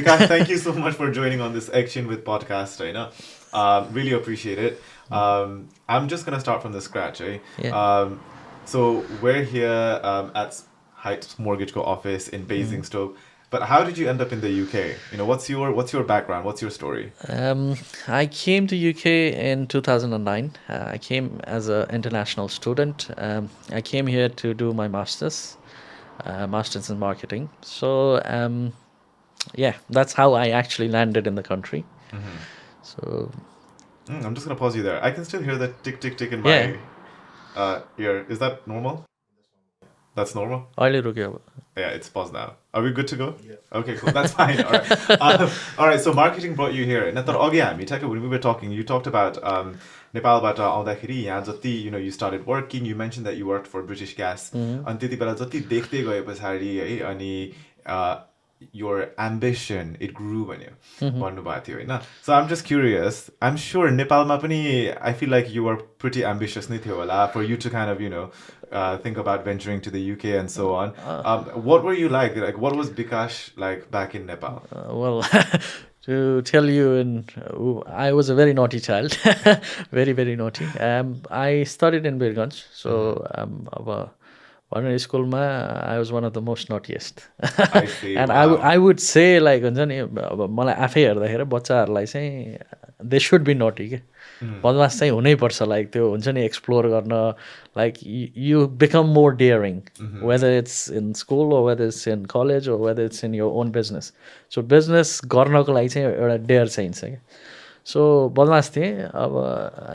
Bikash, thank you so much for joining on this Action with podcast. Really appreciate it. I'm just gonna start from the scratch. Yeah. So we're here at Heights Mortgage Co office in Basingstoke. But how did you end up in the UK? What's your background? What's your story? I came to UK in 2009. I came as an international student. I came here to do my master's in marketing. So yeah, that's how I actually landed in the country. So I'm just gonna pause you there. I can still hear the tick tick tick in yeah, my ear. Is that normal? That's normal? अहिले रुक्यो अब. Yeah, it's paused now. Are we good to go? Yeah. Okay, cool. That's fine. All right. All right. So marketing brought you here. Na tar agi हामी ठ्याक्कै when we were talking, you talked about नेपालबाट आउँदाखेरि यहाँ जति you started working. You mentioned that you worked for British Gas. अनि त्यति बेला जति देख्दै गए पछाडि है अनि your ambition it grew भन्नुभएको थियो होइन. So I'm just curious. I'm sure नेपालमा पनि I feel like you were pretty ambitious नै थियो होला for you to kind of think about venturing to the UK and so on. What were you like? Like, what was Bikash like back in Nepal? Well, to tell you, I was a very naughty child, very very naughty. I studied in Birganj, so school I was one of the most naughtiest. I see. And Wow. I would say like हुन्छ नि अब मलाई आफै हेर्दाखेरि बच्चाहरूलाई चाहिँ they should be नटी के बदमास चाहिँ हुनैपर्छ लाइक त्यो हुन्छ नि एक्सप्लोर गर्न like you become more daring whether it's in school or whether it's in college or whether it's in your own business. So business गर्नको लागि चाहिँ एउटा डेयर चाहिन्छ क्या. So बदमास थिएँ अब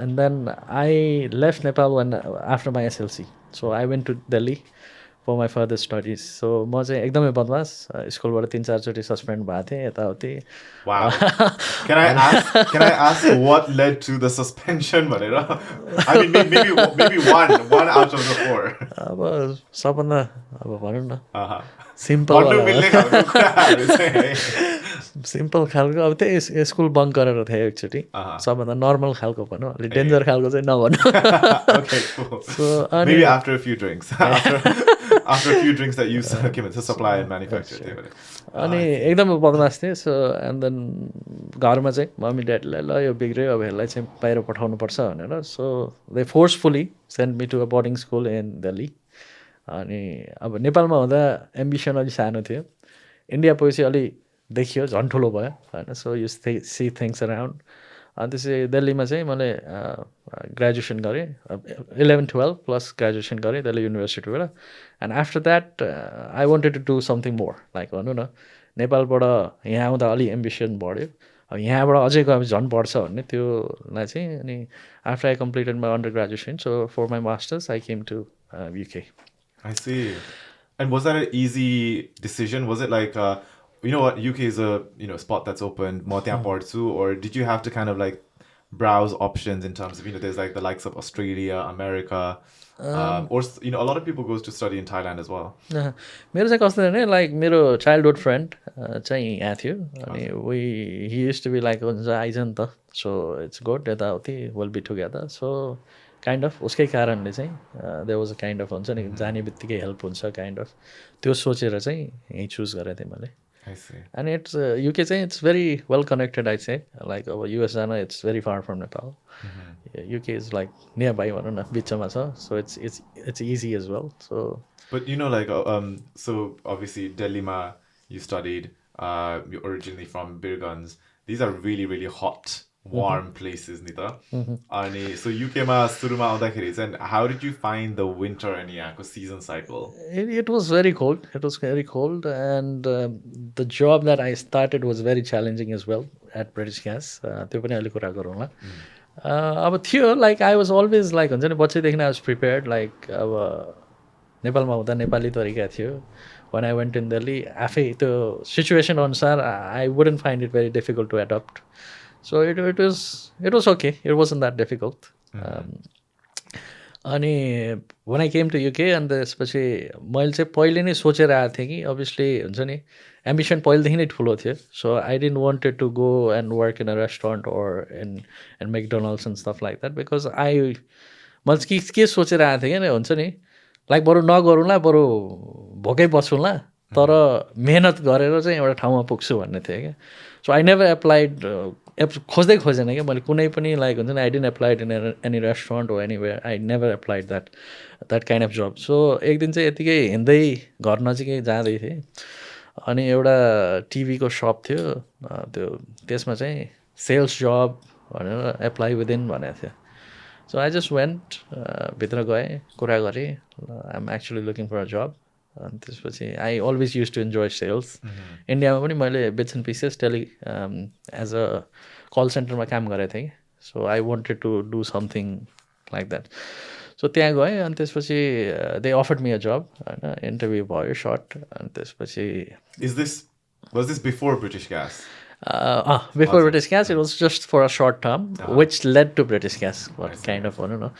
and then I left Nepal when after my SLC. So I went to Delhi for my further studies. So म चाहिँ एकदमै बदमास स्कुलबाट 3-4 चोटि सस्पेन्ड भएको थिएँ यताउति. Wow. Can I ask what led to the suspension भनेर? I mean maybe one out of the 4. अब सबभन्दा अब भनौँ न भन्नु मिल्ने खालको कुराहरू चाहिँ है. सिम्पल खालको अब त्यही स्कुल बङ्क गरेर थिएँ एकचोटि. सबभन्दा नर्मल खालको भनौँ अलिक डेन्जर खालको चाहिँ नभनौँ. Okay, cool. So, maybe after a few drinks. After a few drinks that you came in to supply and manufacture. अनि एकदमै बदमास थिएँ. सो एन्ड देन घरमा चाहिँ मम्मी ड्याडीलाई ल यो बिग्रियो अब यसलाई चाहिँ बाहिर पठाउनुपर्छ भनेर. So they forcefully send me to a boarding school in Delhi. अनि अब नेपालमा हुँदा एम्बिसन अलिक सानो थियो. इन्डिया पछि अलि देखियो झन् ठुलो भयो होइन. सो यु सी थिङ्स अराउन्ड. अनि त्यसै दिल्लीमा चाहिँ मैले ग्रेजुएसन गरेँ 11-12 प्लस ग्रेजुएसन गरेँ दिल्ली युनिभर्सिटीबाट. And after that I wanted to do something more like भनौँ न नेपालबाट यहाँ आउँदा अलि एम्बिसन बढ्यो. अब यहाँबाट अझै गएपछि झन् बढ्छ भन्ने त्योलाई चाहिँ. अनि after I completed my under graduation so for my masters I came to UK. I see. And was that an easy decision? Was it like, you know what, UK is a spot that's open, or did you have to kind of like browse options in terms of there's like the likes of Australia, America, or a lot of people goes to study in Thailand as well. मेरो चाहिँ कस्तो भने like मेरो childhood friend चाहिँ यहाँ थियो. अनि he used to be like हुन्छ आइज नि त सो इट्स गुड यताउति will be together. So kind of उसकै कारणले चाहिँ there was a kind of हुन्छ नि जाने बित्तिकै हेल्प हुन्छ काइन्ड अफ त्यो सोचेर चाहिँ यहीँ चुज गरेको थिएँ मैले. अनि इट्स युके चाहिँ it's very well connected I चाहिँ लाइक अब युएस जान it's very far from Nepal. UK is like nearby भनौँ न बिचमा छ. So it's easy as well. So But like so obviously Delhi you studied you're originally from Birganj. These are really really hot warm places nita. Ani so UK ma suruma aundakheri and how did you find the winter and yako season cycle? It was very cold. It was very cold and the job that I started was very challenging as well at British Gas. त्यो पनि अहिले कुरा गरौँला. अब थियो like I was always like हुन्छ नि बच्चैदेखि I was prepared like अब नेपालमा हुँदा नेपाली तरिका थियो. when I went in Delhi आफै त्यो सिचुएसन अनुसार I wouldn't find it very difficult to adopt. So it was okay. It wasn't that difficult. अनि when I came to UK and त्यसपछि मैले चाहिँ पहिले नै सोचेर आएको थिएँ कि obviously हुन्छ नि एम्बिसन पहिलेदेखि नै ठुलो थियो. So I didn't wanted to go and work in a restaurant or in McDonald's and stuff like that because मैले के सोचेर आएको थिएँ कि हुन्छ नि लाइक बरु नगरौँला बरु भोकै बसौँला तर मेहनत गरेर चाहिँ एउटा ठाउँमा पुग्छु भन्ने थियो क्या सो आई नेभर एप्लाइड खोज्दै खोजेन क्या मैले कुनै पनि लाइक हुन्छ नि I didn't applied in any restaurant हो anywhere I never applied that kind of job so एक दिन चाहिँ यतिकै हिँड्दै घर नजिकै जाँदै थिएँ अनि एउटा टिभीको सप थियो त्यो त्यसमा चाहिँ सेल्स जब भनेर एप्लाई विदिन भनेको थियो सो आई जस्ट वेन्ट भित्र गएँ कुरा गरेँ I am actually looking for a job अनि त्यसपछि I always use to enjoy sales इन्डियामा पनि मैले bits and pieces as a call सेन्टरमा काम गरेको थिएँ so I wanted to do something like that so त्यहाँ गएँ अनि त्यसपछि दे अफर्ड मी अ जब होइन इन्टरभ्यू भयो सर्ट अनि त्यसपछि Was this before British Gas? Before British Gas, it was just for a short term, which led to British Gas, kind of, I don't know.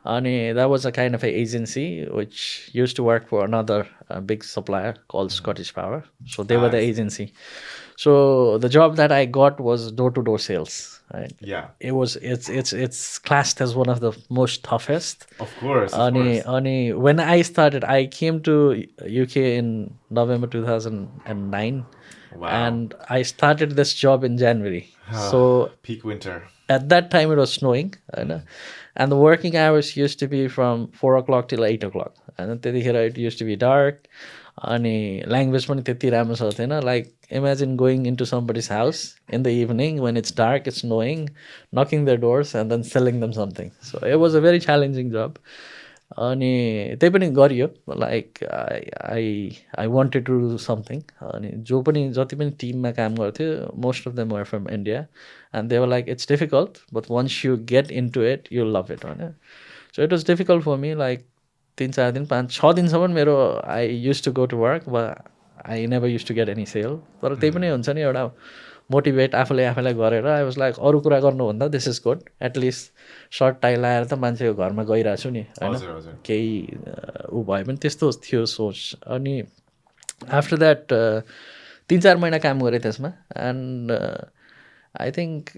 And that was a kind of an agency which used to work for another big supplier called Scottish Power. So they were the agency. So the job that I got was door-to-door sales. Right? Yeah. It's classed as one of the most toughest. Of course. When I started, I came to UK in November 2009. Wow. And I started this job in January. So peak winter. At that time it was snowing. And the working hours used to be from 4 o'clock till 8 o'clock. And it used to be dark. Ani language pani त्यति राम्रो छ थिएन like imagine going into somebody's house in the evening when it's dark, it's snowing, knocking their doors and then selling them something. So it was a very challenging job. अनि त्यही पनि गरियो like I wanted to do something अनि जो पनि जति पनि टिममा काम गर्थ्यो most of them were from India and they were like it's difficult but once you get into it you love it होइन so it was difficult for me like 3-4 दिन 5-6 दिनसम्म मेरो I use to go to work but I never use to get any sale तर त्यही पनि हुन्छ नि एउटा मोटिभेट आफूलाई गरेर आई वाज लाइक अरू कुरा गर्नुभन्दा this is good at least shirt tie लगाएर त मान्छेको घरमा गइरहेको छु नि होइन केही ऊ भयो भने त्यस्तो थियो सोच अनि आफ्टर द्याट 3-4 महिना काम गरेँ त्यसमा and I think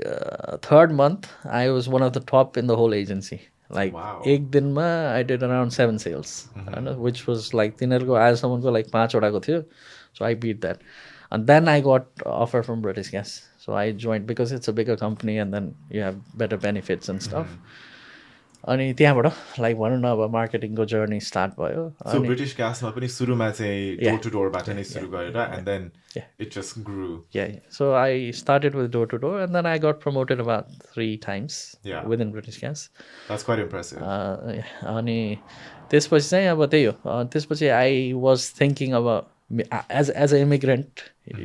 3rd month I was one of the top in the whole agency like एक दिनमा आई डिड अराउन्ड 7 सेल्स होइन विच वाज लाइक तिनीहरूको आजसम्मको लाइक 5वटाको थियो so I beat that And then I got offer from British Gas. So I joined because it's a bigger company and then you have better benefits and stuff. अनि त्यहाँबाट like भनौँ न अब मार्केटिङको journey start भयो सो British ग्यासमा पनि सुरुमा चाहिँ डोर टु डोरबाट नै सुरु गरेर and then it just grew so I started with door to door and then I got promoted about 3 times within British Gas that's quite impressive अनि त्यसपछि चाहिँ अब त्यही हो त्यसपछि आई वाज थिङ्किङ अब as an immigrant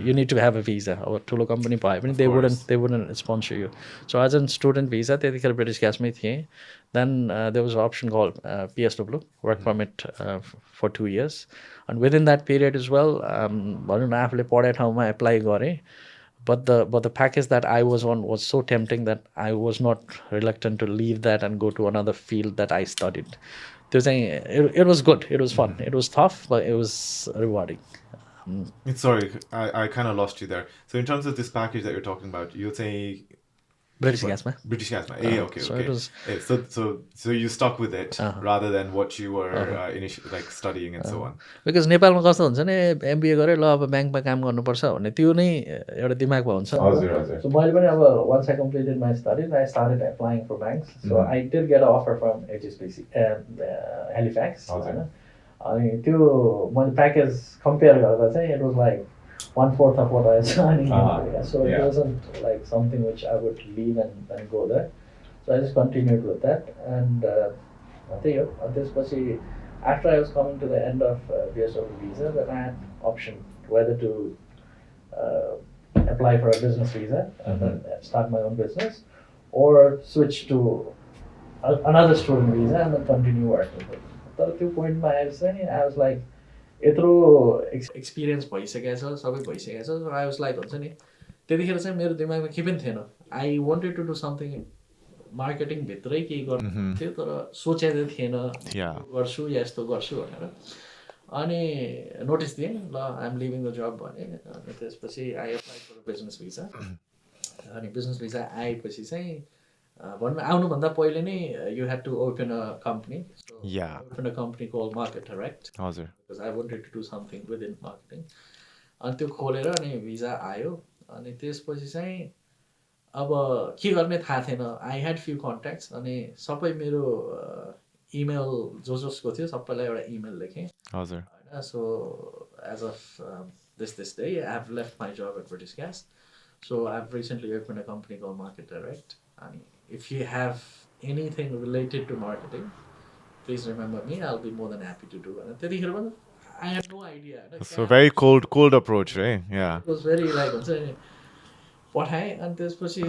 you need to have a visa or ठुलो company भयो पनि they wouldn't sponsor you so as a student visa त्यतिखेर British Gas मै थिएँ then there was an option called PSW work permit for 2 years and within that period as well भनौँ न आफूले पढाइ ठाउँमा एप्लाई गरेँ but the package that I was on was so tempting that I was not reluctant to leave that and go to another field that I studied त्यो चाहिँ it was good, it was fun, it was tough, but it was rewarding. Sorry, I kind of lost you there. So in terms of this package that you're talking about, you'll say British Gas, man. British Gas, man. Okay. So it was. So you stuck with it rather than what you were initially like studying and so on. Because नेपालमा कस्तो हुन्छ नि MBA गरेर ल अब ब्याङ्कमा काम गर्नुपर्छ भन्ने त्यो नै एउटा दिमागमा हुन्छ So मैले पनि अब once I completed my studies I started applying for banks so I did get an offer from HSBC Halifax अनि त्यो मैले प्याकेज कम्पेयर गर्दा चाहिँ it was like 1/4 of what I was earning in India. So it wasn't like something which I would leave and go there. So I just continued with that. And after I was coming to the end of PSW visa, then I had option whether to apply for a business visa and then start my own business or switch to another student visa and then continue working. At that point, I was like, यत्रो experience भइसकेको छ सबै भइसकेको छ आई was like हुन्छ नि त्यतिखेर चाहिँ मेरो दिमागमा केही पनि थिएन I wanted to do something मार्केटिङभित्रै केही गर्नु थियो तर सोचेको थिएन गर्छु या यस्तो गर्छु भनेर अनि नोटिस दिएँ ल आइ एम लिभिङ द जब भने अनि त्यसपछि आई एप्लाई फर बिजनेस भिजा अनि बिजनेस भिजा आएपछि चाहिँ भन्न आउनुभन्दा पहिले नै you had to open a company. So Yeah. I opened a company called Market Direct हजुर. because I wanted to do something within marketing. अनि त्यो खोलेर अनि भिजा आयो अनि त्यसपछि चाहिँ अब के गर्ने थाहा थिएन. आई ह्याड फ्यु कन्ट्याक्ट्स अनि सबै मेरो इमेल जसको थियो सबैलाई एउटा इमेल लेखेँ हजुर. होइन. So as of this day I have left my job at British Gas. So I've recently opened a company called Market Direct. And if you have anything related to marketing, please remember me. I'll be more than happy to do it. त्यतिखेर पनि I had no idea. So very cold approach, right? Yeah. It was very like हुन्छ नि पठाएँ अनि त्यसपछि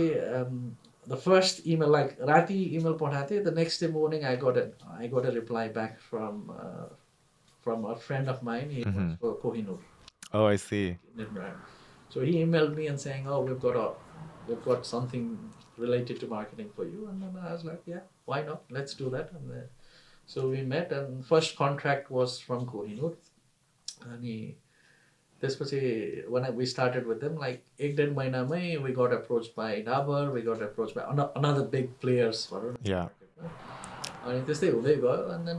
the first email like राति email पठाएको थिएँ. The next day morning I got a reply back from a friend of mine. He works for Kohinoor. Oh, I see. So he emailed me and saying, "Oh, we've got something related to marketing for you." And then I was like, "Yeah, why not? Let's do that." And so we met, and first contract was from Kohinoor. And when we started with them, like 1.5 महिनामै we got approached by Dabur, we got approached by another big players. Yeah. अनि त्यस्तै हुँदै गयो. And then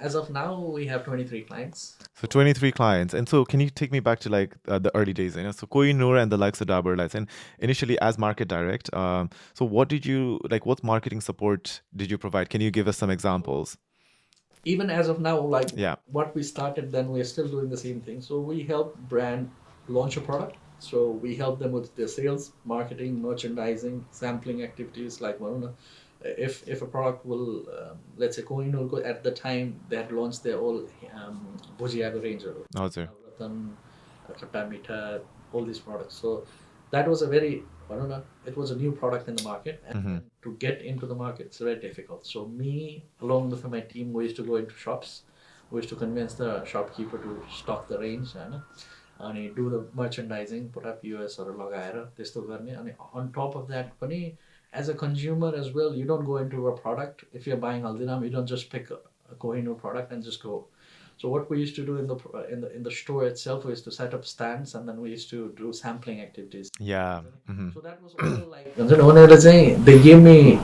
as of now, we have 23 clients. So 23 clients. And so can you take me back to like the early days? You know, so Kohinoor and the likes of Dabur Lights, and initially as market direct. So what what marketing support did you provide? Can you give us some examples? Even as of now, like Yeah. what we started then, we're still doing the same thing. So we help brand launch a product. So we help them with their sales, marketing, merchandising, sampling activities. Like if a product will, let's say Kohinoor at the time they had launched their all Bhujiago range, Khatta Meetha, all these products. So that was a very, it was a new product in the market, and to get into the market, it's very difficult. So me, along with my team, we used to go into shops. We used to convince the shopkeeper to stock the range, and do the merchandising, put up US or lagaera, त्यस्तो गर्ने. And on top of that, as a consumer as well, you don't go into a product. If you're buying Haldiram, you don't just pick a Kohinoor product and just go. So what we used to do in the store itself, we used to set up stands, and then we used to do sampling activities. Yeah. So that was all like they gave me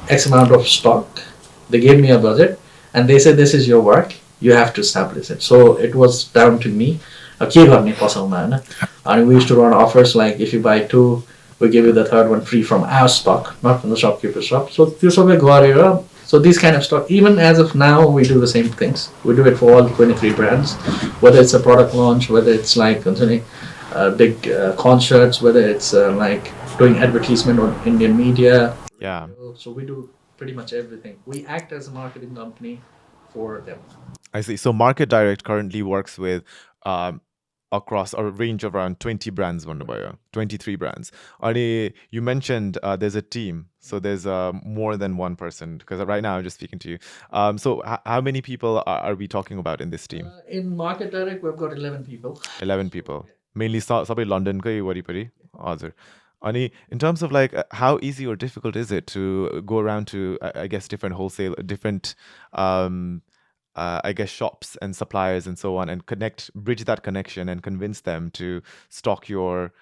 X amount of stock, they gave me a budget, and they said this is your work, you have to establish it. So it was down to me. के गर्ने पसलमा हैन. And we used to run offers like if you buy 2, we give you the third one free from our stock, not from the shopkeeper's shop. So त्यो सबै गरेर, so these kind of stuff, even as of now, we do the same things. We do it for all 23 brands, whether it's a product launch, whether it's like big concerts, whether it's like doing advertisement on Indian media. Yeah. So we do pretty much everything. We act as a marketing company for them. I see. So Market Direct currently works with across a range of around 20 brands, 23 brands. You mentioned there's a team, so there's more than one person, because right now I'm just speaking to you. So how many people are we talking about in this team? In Market Direct, we've got 11 people. 11 people. Mainly sabai London kai waripari. Hazur. In terms of like how easy or difficult is it to go around to I guess different I guess shops and suppliers and so on, and bridge that connection and convince them to stock your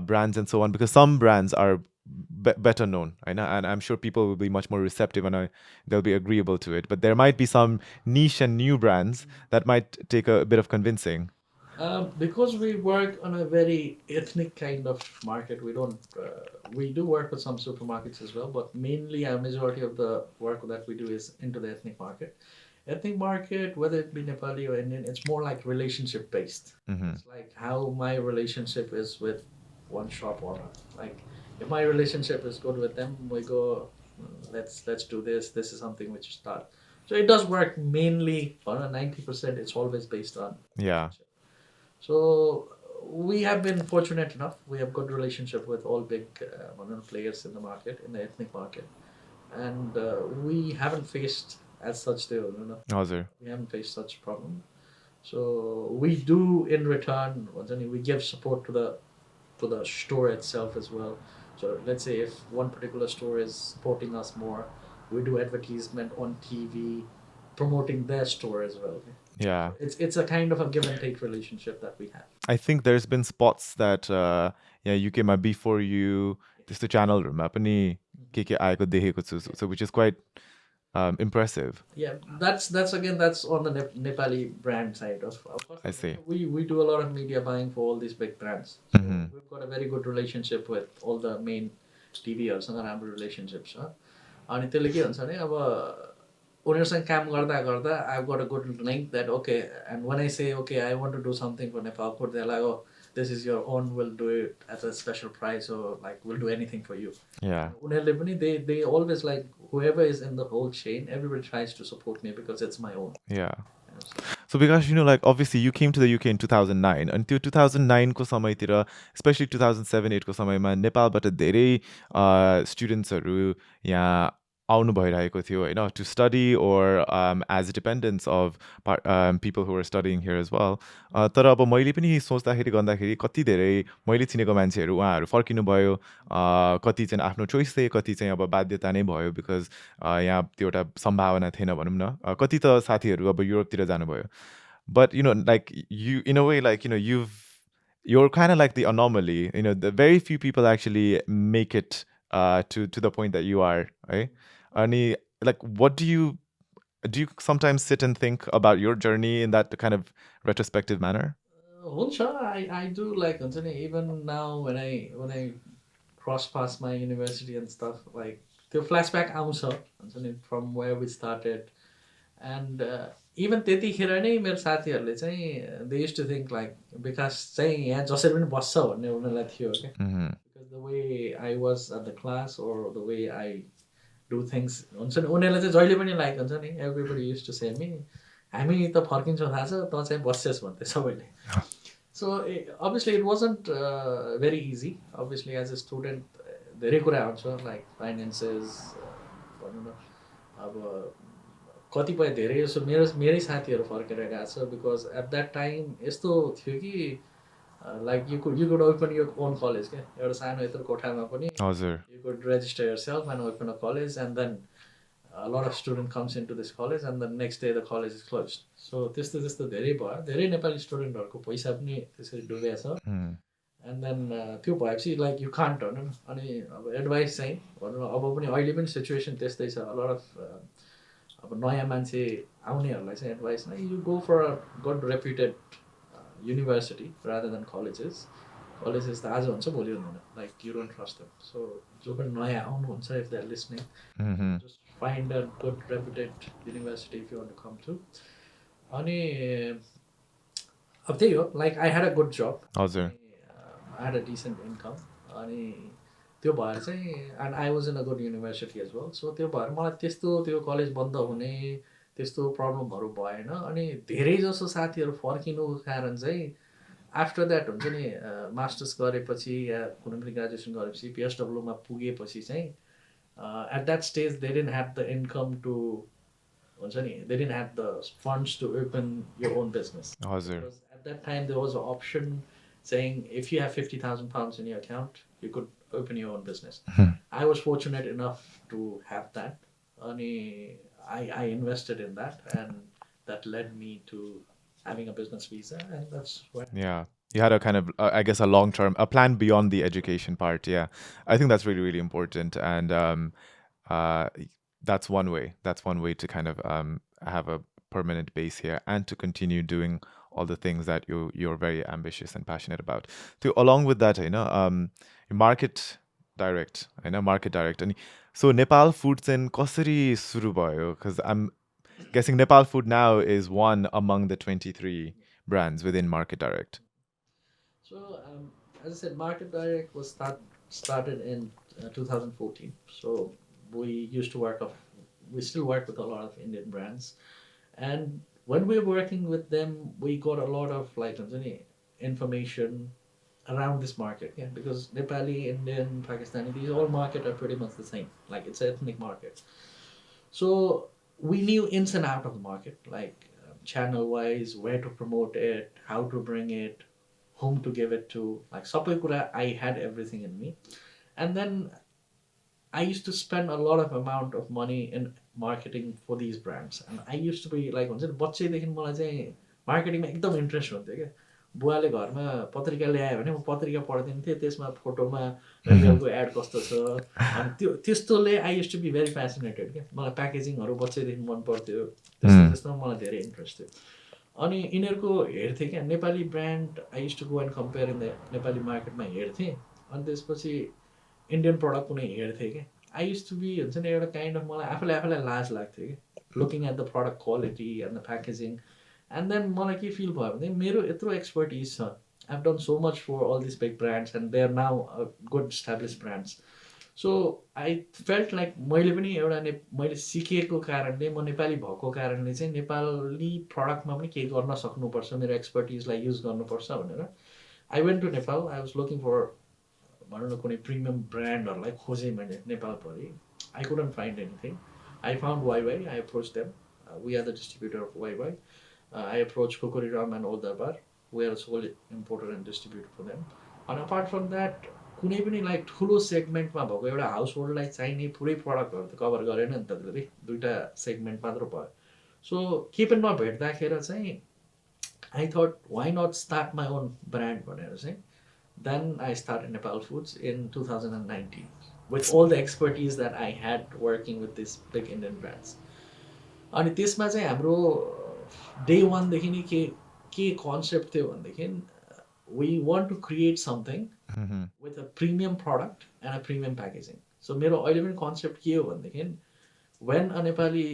brands and so on, because some brands are better known, and I'm sure people will be much more receptive and they'll be agreeable to it. But there might be some niche and new brands that might take a bit of convincing. Because we work on a very ethnic kind of market, we don't. We do work with some supermarkets as well, but mainly a majority of the work that we do is into the ethnic market. Ethnic market, whether it be Nepali or Indian, it's more like relationship based. It's like how my relationship is with one shop owner. Like if my relationship is good with them, we go, let's do this. This is something which start. So it does work mainly on a 90%. It's always based on So we have been fortunate enough. We have good relationship with all big players in the market, in the ethnic market, and we haven't faced as such we haven't faced such problem. So we do in return. We give support to the store itself as well. So let's say if one particular store is supporting us more, we do advertisement on TV, promoting their store as well. Yeah. It's a kind of a give and take relationship that we have. I think there's been spots that UK might be for you. This the channel room. के आएको देखेको छु, so which is quite impressive. Yeah, that's again that's on the Nepali brand side of course. I see. We do a lot of media buying for all these big brands. So we've got a very good relationship with all the main TVहरूसँग राम्रो relationship छ. अनि त्यसले के हुन्छ भने अब उनीहरूसँग काम गर्दा गर्दा I've got a good link that okay, and when I say okay I want to do something for Nepal Food, they're like, oh, this is your own, we'll do it at a special price, or like we'll do anything for you. Yeah. उनीहरूले पनि they always like whoever is in the whole chain, everybody tries to support me because it's my own. Yeah. So because like obviously you came to the UK in 2009, until 2009 ko samay tira, especially 2007-8 ko samay ma Nepal but धेरै students haru यहाँ आउनु भइरहेको थियो हैन, to study or as dependents of people who are studying here as well. तर अब मैले पनि सोच्दाखेरि गर्दाखेरि कति धेरै मैले चिनेको मान्छेहरू उहाँहरू फर्किनु भयो, कति चाहिँ आफ्नो चोइस थिए, कति चाहिँ अब बाध्यता नै भयो बिकज यहाँ त्यो एउटा सम्भावना थिएन भनौँ न, कति त साथीहरू अब युरोपतिर जानुभयो. But like you in a way, like you're kind of like the anomaly, the very few people actually make it to the point that you are, right? And like what do you sometimes sit and think about your journey in that kind of retrospective manner? I do, like even now when I cross past my university and stuff, like the flashback आउँछ from where we started. And even त्यतिखेर नै मेरो साथीहरूले चाहिँ they used to think like Bikash चाहिँ यहाँ जसरी पनि बस्छ भन्ने उनीहरूलाई थियो क्या. Because the way I was at the class or the way I do things हुन्छ नि, उनीहरूलाई चाहिँ जहिले पनि लाइक हुन्छ नि, everybody used to say me, हामी त फर्किन्छौँ थाहा छ, त चाहिँ बस्छस् भन्थे सबैले. So obviously it wasn't very easy. Obviously as a student धेरै कुरा आउँछ like finances भनौँ न, अब कतिपय धेरै जस्तो मेरै साथीहरू फर्केर गएको छ because at that time यस्तो थियो कि like you could open your own college क्या, एउटा सानो यत्रो कोठामा पनि you could register yourself and open a college, and then a lot of student comes into this college and the next day the college is closed. So त्यस्तो धेरै भयो, धेरै नेपाली स्टुडेन्टहरूको पैसा पनि त्यसरी डुबेको छ. And then त्यो भएपछि like you can't भनौँ न. अनि अब एडभाइस चाहिँ भनौँ न, अब पनि अहिले पनि सिचुएसन त्यस्तै छ. A lot of अब नयाँ मान्छे आउनेहरूलाई चाहिँ एडभाइस नै, you go for a good reputed university rather than colleges. Colleges त आज हुन्छ भोलि हुँदैन, like you don't trust them. So जो पनि नयाँ आउनुहुन्छ, if they're listening, just find a good reputed university if you want to come to. अनि अब त्यही हो, like I had a good job. I had a decent income. अनि त्यो भएर चाहिँ and I was in a good university as well. So त्यो भएर मलाई त्यस्तो त्यो कलेज बन्द हुने त्यस्तो प्रब्लमहरू भएन. अनि धेरै जसो साथीहरू फर्किनुको कारण चाहिँ आफ्टर द्याट हुन्छ नि, मास्टर्स गरेपछि या कुनै पनि ग्रेजुएसन गरेपछि पिएसडब्ल्यूमा पुगेपछि चाहिँ at that stage they didn't have the income to हुन्छ नि, they didn't have the funds to open your own business. Because at that time there was an option saying if you have £50,000 in your account, you could open your own business. I was fortunate enough to have that. I invested in that, and that led me to having a business visa, and that's where. Yeah. You had a kind of, I guess, a long-term, a plan beyond the education part. Yeah. I think that's really, really important. And that's one way. That's one way to kind of have a permanent base here and to continue doing all the things that you're very ambitious and passionate about. So along with that, market direct, market direct. And so Nepal Foods and कसरी सुरु भयो? Because I'm guessing Nepal Food now is one among the 23 brands within Market Direct. So as I said, Market Direct was started in 2014. So we used to we still work with a lot of Indian brands, and when we were working with them, we got a lot of like information around this market, because Nepali, Indian, Pakistani, these all market are pretty much the same. Like it's an ethnic market. So we knew ins and out of the market, like channel-wise, where to promote it, how to bring it, whom to give it to. Like sabai kura, I had everything in me. And then I used to spend a lot of amount of money in marketing for these brands. And I used to be like, बच्चैदेखि मलाई चाहिँ marketing मा एकदम interest हुन्थ्यो क्या. बुवाले घरमा पत्रिका ल्यायो भने म पत्रिका पढिदिन्थेँ, त्यसमा फोटोमा रियलको एड कस्तो छ अनि त्यस्तोले I use to be very fascinated क्या। मलाई प्याकेजिङहरू बच्चैदेखि मन पर्थ्यो, त्यस्तोमा मलाई धेरै इन्ट्रेस्ट थियो। अनि यिनीहरूको हेर्थेँ क्या Nepali brand, I use to go and compare in the Nepali मार्केटमा हेर्थेँ। अनि त्यसपछि इन्डियन प्रडक्ट कुनै हेर्थेँ क्या। आई युज टु बी हुन्छ नि एउटा काइन्ड अफ मलाई आफूलाई लाज लाग्थ्यो कि looking at the product quality and the packaging. And then मलाई के फिल भयो भने मेरो यत्रो एक्सपर्टिज छ, I have done so much for all this big brands and they are now good establish brands. So I felt like मैले पनि एउटा मैले सिकेको कारणले, म नेपाली भएको कारणले चाहिँ नेपाली प्रडक्टमा पनि केही गर्न सक्नुपर्छ, मेरो एक्सपर्टिजलाई युज गर्नुपर्छ भनेर I went to Nepal. I was looking for भनौँ न कुनै प्रिमियम ब्रान्डहरूलाई खोजेँ मैले नेपालभरि। I couldn't find anything. I found Wai Wai, I approach them, we are the distributor of Wai Wai. I approached Kukuriram and Old Darbar. We are a sole importer and distributor for them. And apart from that, कुनै पनि like ठुलो सेगमेन्टमा भएको एउटा house होल्डलाई चाहिने पुरै प्रडक्टहरू त cover गरेन नि त त्यसले, दुईवटा सेगमेन्ट मात्र भयो। सो के पनि नभेट्दाखेरि चाहिँ I thought why not start my own brand भनेर चाहिँ then I start Nepal Foods in 2019 with all the expertise that I had working with these big Indian brands. अनि त्यसमा चाहिँ हाम्रो डे वानदेखि नै के कन्सेप्ट थियो भनेदेखि we want to create something with a premium product and a premium packaging. So मेरो अहिले पनि कन्सेप्ट के हो भनेदेखि when a Nepali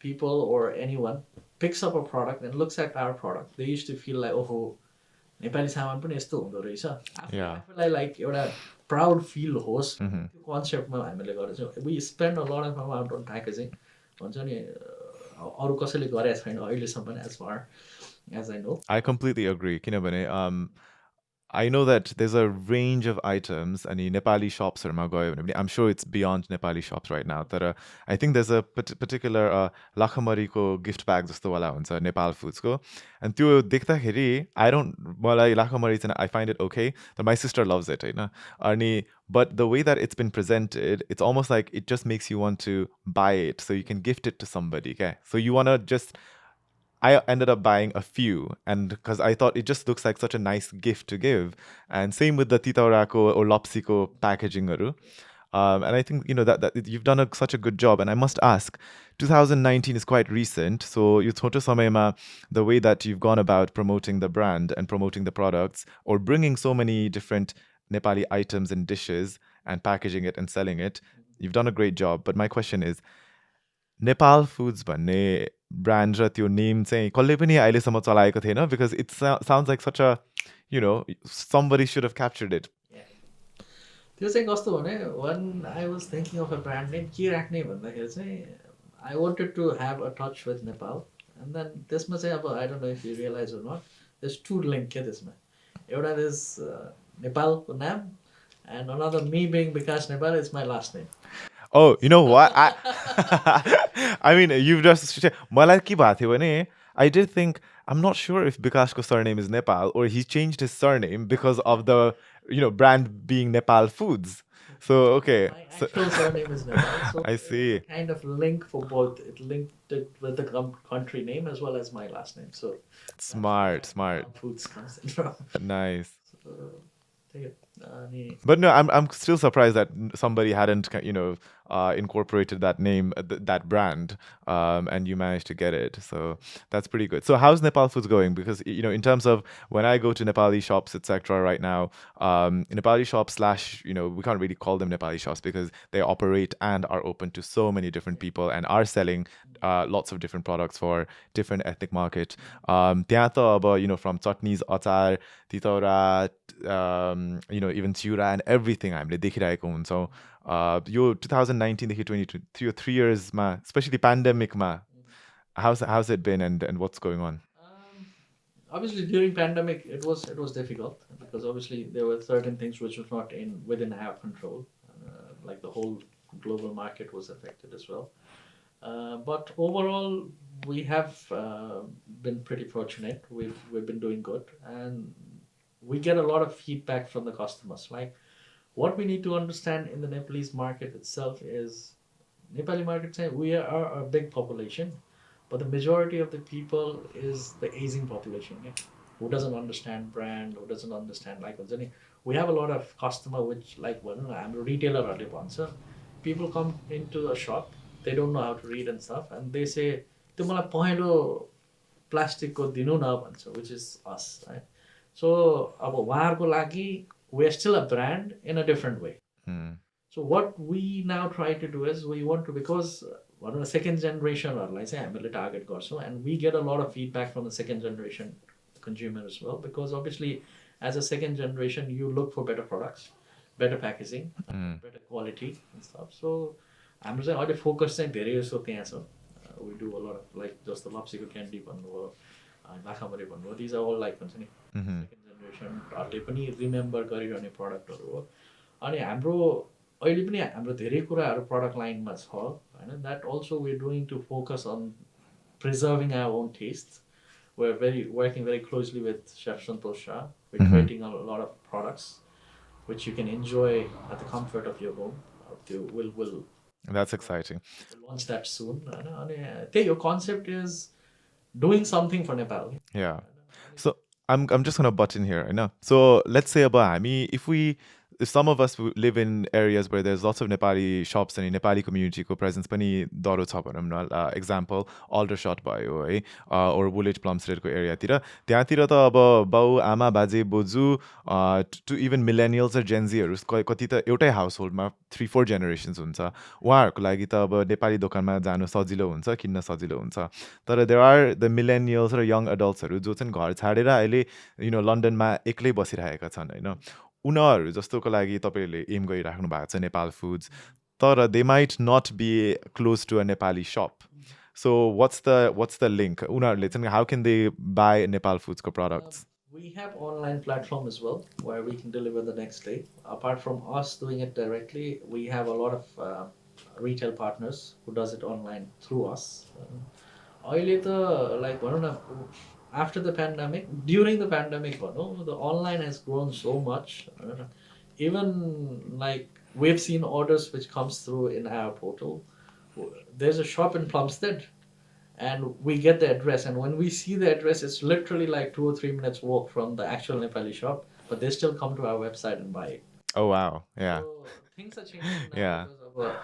people or any one picks up a product and looks at our product, they use to feel like ओहो नेपाली सामान पनि यस्तो हुँदो रहेछ, आफूलाई लाइक एउटा प्राउड फिल होस्, त्यो कन्सेप्टमा हामीले गरेको छौँ। We spend a lot of amount on packaging, भन्छ नि अरू कसैले गरेको छैन अहिलेसम्म as far as I know. I completely agree. किनभने I know that there's a range of items and Nepali shops are I'm sure it's beyond Nepali shops right now. But I think there's a particular Lakhamari ko gift bag jasto wala huncha Nepal Foods ko. And त्यो देख्दाखेरि I don't मलाई Lakhamari चाहिँ I find it okay, but my sister loves it, होइन? अनि but the way that it's been presented, it's almost like it just makes you want to buy it so you can gift it to somebody, okay? So you want to just I ended up buying a few, and because I thought it just looks like such a nice gift to give. And same with the titaurako or lopsiko packaging. And I think, that you've done such a good job. And I must ask, 2019 is quite recent. So you thoto samayma, the way that you've gone about promoting the brand and promoting the products or bringing so many different Nepali items and dishes and packaging it and selling it, you've done a great job. But my question is, Nepal Foods भन्ने brand र त्यो name चाहिँ कसले पनि अहिलेसम्म चलाएको थिएन, because it sounds like such a, somebody should have captured it. त्यो चाहिँ कस्तो भने when I was thinking of a brand name के राख्ने भन्दाखेरि चाहिँ I wanted to have a touch with Nepal, and then त्यसमा चाहिँ अब I don't know if you realize or not, there's two link क्या त्यसमा। एउटा is नेपालको नाम and another me being Bikash Nepal is my last name. Oh, you know what? I mean, you've just मलाई के भएको थियो भने I did think, I'm not sure if Bikash's surname is Nepal or he changed his surname because of the brand being Nepal Foods. So okay, my actual surname is Nepal, so I see. Kind of link for both. It linked it with the country name as well as my last name. So smart. Foods comes in from. Nice. So, take it. But no, I'm still surprised that somebody hadn't incorporated that name, that brand, and you managed to get it. So that's pretty good. So how's Nepal Foods going? Because in terms of when I go to Nepali shops, etc. right now, Nepali shops / we can't really call them Nepali shops because they operate and are open to so many different people and are selling lots of different products for different ethnic market. त्यहाँ त अब from chutneys, achar, titaura, even चिउरा and everything हामीले देखिरहेको हुन्छौँ। यो 2019 देखि 2023 3 yearsमा, especially pandemicमा, how's it been and what's going on? Obviously during pandemic it was difficult because obviously there were certain things which was not within our control, like the whole global market was affected as well. But overall we have been pretty fortunate. We've been doing good, and we get a lot of feedback from the customers. Like, what we need to understand in the Nepalese market itself is, Nepali market, we are a big population, but the majority of the people is the aging population. Yeah? who doesn't understand brand, who doesn't understand like we have a lot of customer which like I'm a retailer bhन्छ. People come into a shop, they don't know how to read and stuff, and they say त्यो मलाई पहेँलो प्लास्टिकको दिनु न भन्छ, which is us, right? So अब उहाँहरूको लागि we are still a brand in a different way. So what we now try to do is we want to, because second generation हामीले target गर्छौँ, and we get a lot of feedback from the second generation consumer as well, because obviously as a second generation you look for better products, better packaging, better quality and stuff. So हाम्रो चाहिँ अहिले focus चाहिँ धेरै जस्तो त्यहाँ छ. We do a lot of like जस्तो लप्सीको candy भन्नुभयो, माखामरी भन्नुभयो, these are all like भन्छ नि second generationहरूले पनि रिमेम्बर गरिरहने प्रडक्टहरू हो. अनि हाम्रो अहिले पनि हाम्रो धेरै कुराहरू प्रडक्ट लाइनमा छ हैन. That also we're doing to focus on preserving our own tastes. We're working very closely with Chef Santosh Shah. We're creating a lot of products which you can enjoy at the comfort of your home. We'll That's exciting. launch that soon. And your concept is doing something for Nepal. Yeah. So I'm just gonna butt in here, I know. So let's say about Hami, if some of us who live in areas where there's lots of Nepali shops and Nepali community ko presence pani daro cha bhanam na, example Aldershot भयो है, or Woolwich Plumstead को area तिर त्यहाँतिर त अब बाउ आमा बाजे बोजू to even millennials or Gen Zहरू कति त एउटै हाउसहोल्डमा 3-4 generations हुन्छ. उहाँहरूको लागि त अब नेपाली दोकानमा जानु सजिलो हुन्छ, किन्न सजिलो हुन्छ. तर there are the millennials raw young adultsहरू जो चाहिँ घर छाडेर अहिले लन्डनमा एक्लै बसिरहेका छन् हैन. उनीहरू जस्तोको लागि तपाईँहरूले एम गरिराख्नु भएको छ नेपाल फुड्स, तर they might not be close to a Nepali shop. So what's the link? उनीहरूले चाहिँ how can they buy Nepal Foods को products? We have online platform as well where we can deliver the next day. Apart from us doing it directly, we have a lot of retail partners who does it online through us. अहिले त like भनौँ न, after the pandemic, during the pandemic भनौँ, the online has grown so much. Even like we've seen orders which comes through in our portal. There's a shop in Plumstead and we get the address, and when we see the address, it's literally like 2 or 3 minutes walk from the actual Nepali shop, but they still come to our website and buy it. Oh wow, yeah. So things are changing now. Yeah. Because of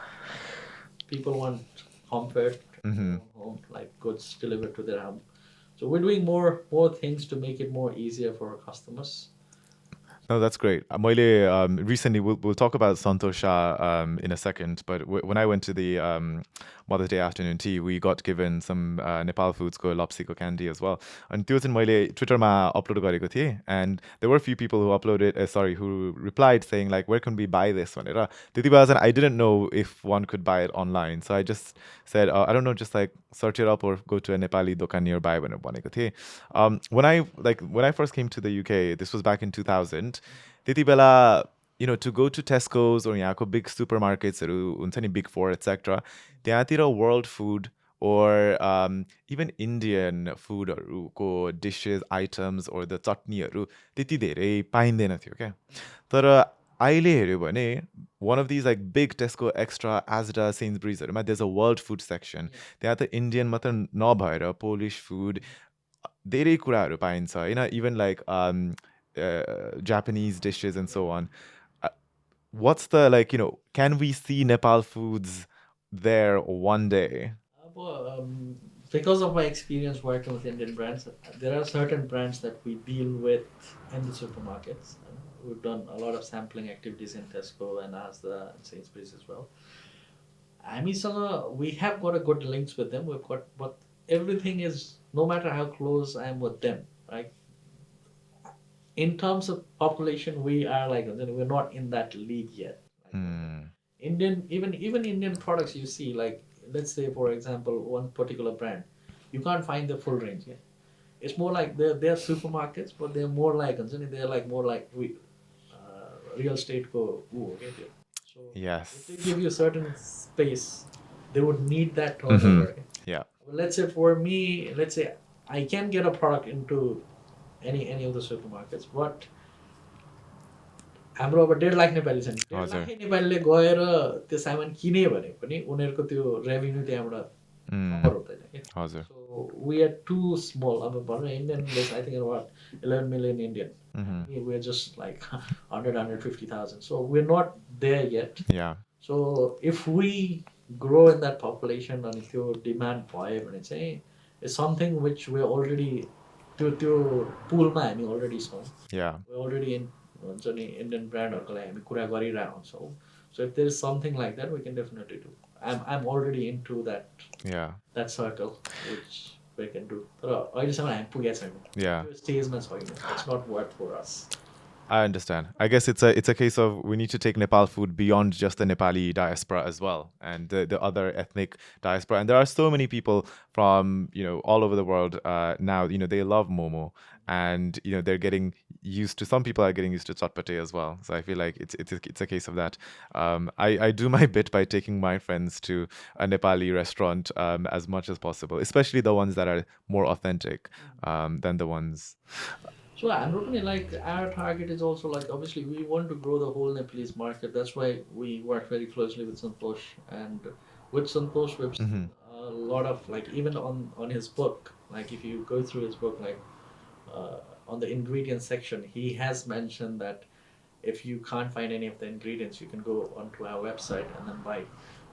people want comfort, home, like goods delivered to their home. So we're doing more things to make it more easier for our customers. No, that's great. Recently, we'll talk about Santosh Shah in a second, but when I went to the Mother's Day afternoon tea, we got given some Nepal Foods ko lapsi ko candy as well. And त्यो चाहिँ मैले ट्विटरमा upload गरेको थिएँ, and there were a few people who replied saying like, where can we buy this भनेर. त्यति बेला चाहिँ I didn't know if one could buy it online, so I just said I don't know, just like search it up or go to a Nepali dokan nearby भनेर भनेको थिएँ. When I first came to the UK, this was back in 2000. त्यति बेला to go to Tesco's or यहाँको big supermarketsहरू हुन्छ नि, Big Four, etc. त्यहाँतिर world food or even Indian foodहरूको dishes, items or the चटनीहरू त्यति धेरै पाइँदैन थियो क्या. तर अहिले हेऱ्यो भने one of these like big Tesco, Extra, Asda, Sainsbury'sहरूमा there's a world food section. त्यहाँ त Indian मात्र नभएर Polish food धेरै कुराहरू पाइन्छ हैन, even like Japanese dishes and so on. What's the can we see Nepal Foods there one day? Because of my experience working with Indian brands, there are certain brands that we deal with in the supermarkets. We've done a lot of sampling activities in Tesco and Asda and Sainsbury's as well. We have got a good links with them. We've got, but everything is, no matter how close I am with them, right? In terms of population, we are like, we're not in that league yet. Indian, even Indian products you see, like let's say for example one particular brand, you can't find the full range yet. It's more like they're supermarkets, but they're more like real estate go. So yes, if they give you a certain space, they would need that turnover. Yeah. Let's say for me, I can get a product into any of the supermarkets, but हाम्रो अब 1.5 लाख नेपाली छन्. 1.5 लाख नेपालीले गएर त्यो सामान किने भने पनि उनीहरूको त्यो रेभेन्यू त्यहाँबाट cover हुँदैन के. हजुर. So we are too small. अब भनौँ Indian is I think about 11 million Indian. We're just like 100,000. So we're not there yet. Yeah. So if we grow in that population and if your demand भयो भने चाहिँ it's something which we're already त्यो पुलमा हामी already छौँ. Yeah. We're already in हुन्छ नि Indian brandहरूको लागि हामी कुरा गरिरहेको हुन्छौँ. So if there is something like that, we can definitely do. I'm already into that circle which we can do. तर अहिलेसम्म हामी पुगेको छैनौँ. Yeah. त्यो स्टेजमा छैनौँ. It's not work for us. I understand. I guess it's a case of we need to take Nepal food beyond just the Nepali diaspora as well, and the other ethnic diaspora. And there are so many people from all over the world now. They love momo, and they're getting used to. Some people are getting used to chatpate as well. So I feel like it's a case of that. I do my bit by taking my friends to a Nepali restaurant as much as possible, especially the ones that are more authentic than the ones. So I'm looking like our target is also like obviously we want to grow the whole Nepalese market. That's why we work very closely with Santosh, and with Santosh we've seen a lot of like even on his book, like if you go through his book, like on the ingredients section, he has mentioned that if you can't find any of the ingredients, you can go onto our website and then buy.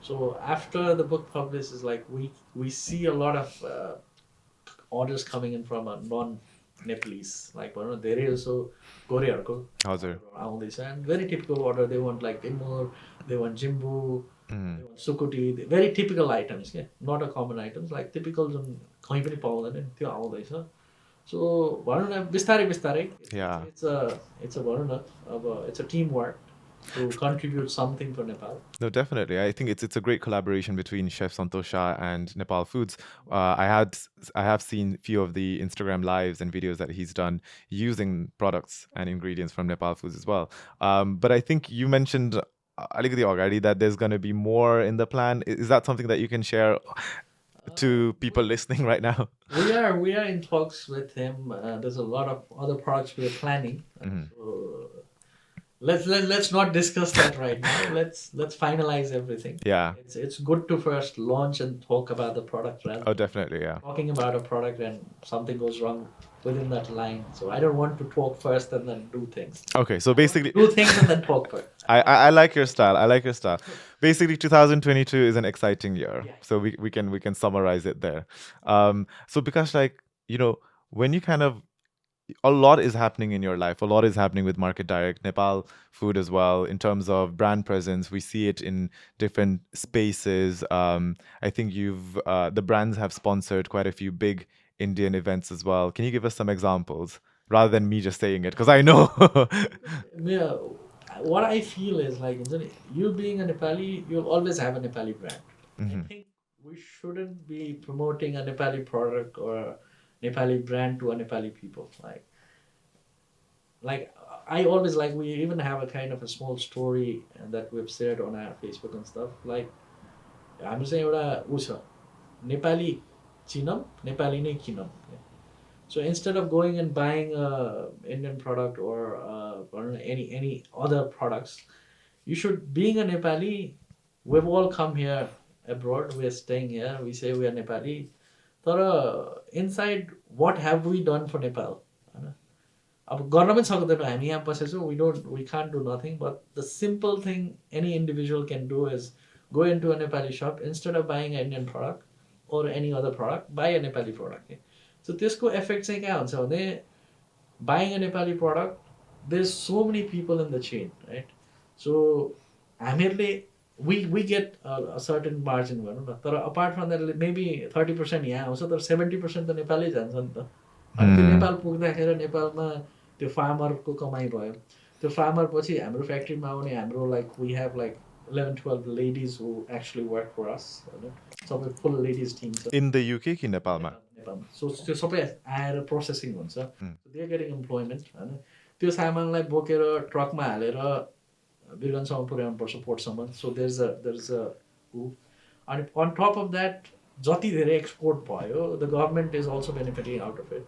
So after the book publishes, like we see a lot of orders coming in from a non-Nepalese, like there is so Koreaको आउँदैछ, and very typical order. They want like timur, they want jimbu, they want sukuti, very typical items, not a common items, like typical जुन कहीँ पनि पाउँदैन त्यो आउँदैछ. So भनौँ न बिस्तारै बिस्तारै it's a भनौँ न अब it's a teamwork to contribute something for Nepal. No, definitely. I think it's a great collaboration between Chef Santosha and Nepal Foods. I have seen a few of the Instagram lives and videos that he's done using products and ingredients from Nepal Foods as well. But I think you mentioned alikati agadi that there's going to be more in the plan. Is that something that you can share to people listening right now? We are in talks with him. There's a lot of other products we are planning. So let's not discuss that right now. Let's finalize everything. Yeah. It's good to first launch and talk about the product rather. Oh, definitely, yeah. Talking about a product and something goes wrong within that line. So I don't want to talk first and then do things. Okay, so basically do things and then talk first. I like your style. Basically 2022 is an exciting year. Yeah. So we can summarize it there. So because when you kind of a lot is happening in your life. A lot is happening with Market Direct, Nepal Food as well, in terms of brand presence. We see it in different spaces. I think the brands have sponsored quite a few big Indian events as well. Can you give us some examples rather than me just saying it? Because I know. Yeah, what I feel is like you being a Nepali, you'll always have a Nepali brand. I think we shouldn't be promoting a Nepali product or a Nepali brand to a Nepali people. Like I always we even have a kind of a small story that we've shared on our Facebook and stuff. Like I'm saying Nepali chinam, Nepali ne kinam. So instead of going and buying a Indian product or any other products, you should, being a Nepali, we've all come here abroad, we're staying here, we say we are Nepali. So inside, what have we done for Nepal? We can't do nothing, but the simple thing any individual can do is go into a Nepali shop, instead of buying an Indian product or any other product, buy a Nepali product. So त्यसको effect चाहिँ के हुन्छ भने buying a Nepali product, there's so many people in the chain, right? So हामीहरूले we get a certain margin भनौँ न, तर apart from that maybe 30% यहाँ आउँछ, तर 70% त नेपालै जान्छ नि त. अनि त्यो नेपाल पुग्दाखेरि नेपालमा त्यो फार्मरको कमाइ भयो. त्यो फार्मर पछि हाम्रो फ्याक्ट्रीमा आउने हाम्रो we have 11-12 ladies who actually work for us. सबै full ladies team छ. In the UK कि नेपालमा? So त्यो सबै आएर प्रोसेसिङ हुन्छ. They are getting employment. त्यो सामानलाई बोकेर ट्रकमा हालेर बिरगन्जसम्म पुर्याउनु पर्छ पोर्टसम्म. So there's a and on top of that, जति धेरै एक्सपोर्ट भयो, the government is also benefiting out of it.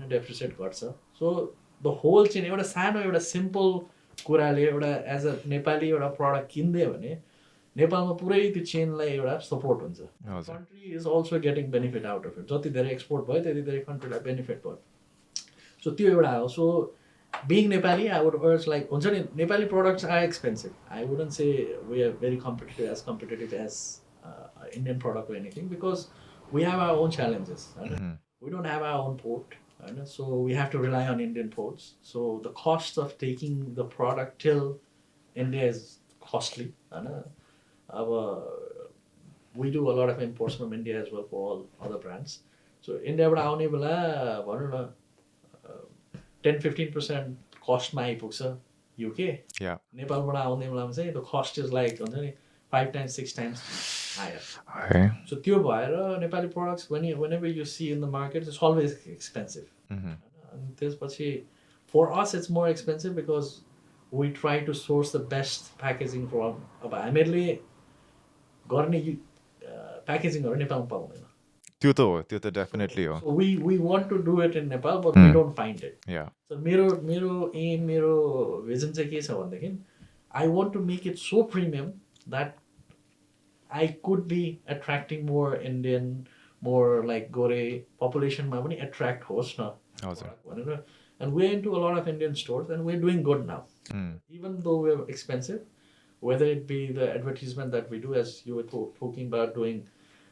Deficit गर्छ. So the whole chain एउटा सानो एउटा सिम्पल कुराले एउटा एज अ नेपाली एउटा प्रडक्ट किन्दे भने नेपालमा पुरै त्यो चेनलाई एउटा सपोर्ट हुन्छ. हजुर. Country is also getting benefit out of it. जति धेरै एक्सपोर्ट भयो त्यति धेरै कन्ट्रीलाई बेनिफिट भयो. सो त्यो एउटा हो. सो being Nepali, I would urge like Nepali products are expensive. I wouldn't say we are very competitive as Indian product or anything, because we have our own challenges. We don't have our own port, so we have to rely on Indian ports. So the cost of taking the product till India is costly. We do a lot of imports from India as well for all other brands. So India बाट आउने बेला भनौँ न 10-15% कस्टमा आइपुग्छ UK. नेपालबाट आउने बेलामा चाहिँ the कस्ट इज लाइक हुन्छ नि 5 times 6 times हायर. सो त्यो भएर Nepali products whenever you see in the market, it's always expensive. अनि त्यसपछि for us it's more expensive because we try to source the best packaging from. अब हामीहरूले गर्ने प्याकेजिङहरू नेपालमा पाउँदैन. त्यो त definitely हो. So we want to do it in Nepal, but we don't find it. Yeah. So मेरो aim, मेरो vision चाहिँ के छ भनेदेखि I want to make it so premium that I could be attracting more Indian, more like Gore population मा पनि attract होस् न भनेर. And we're into a lot of Indian stores and we're doing good now. Even though we're expensive, whether it be the advertisement that we do, as you were talking about doing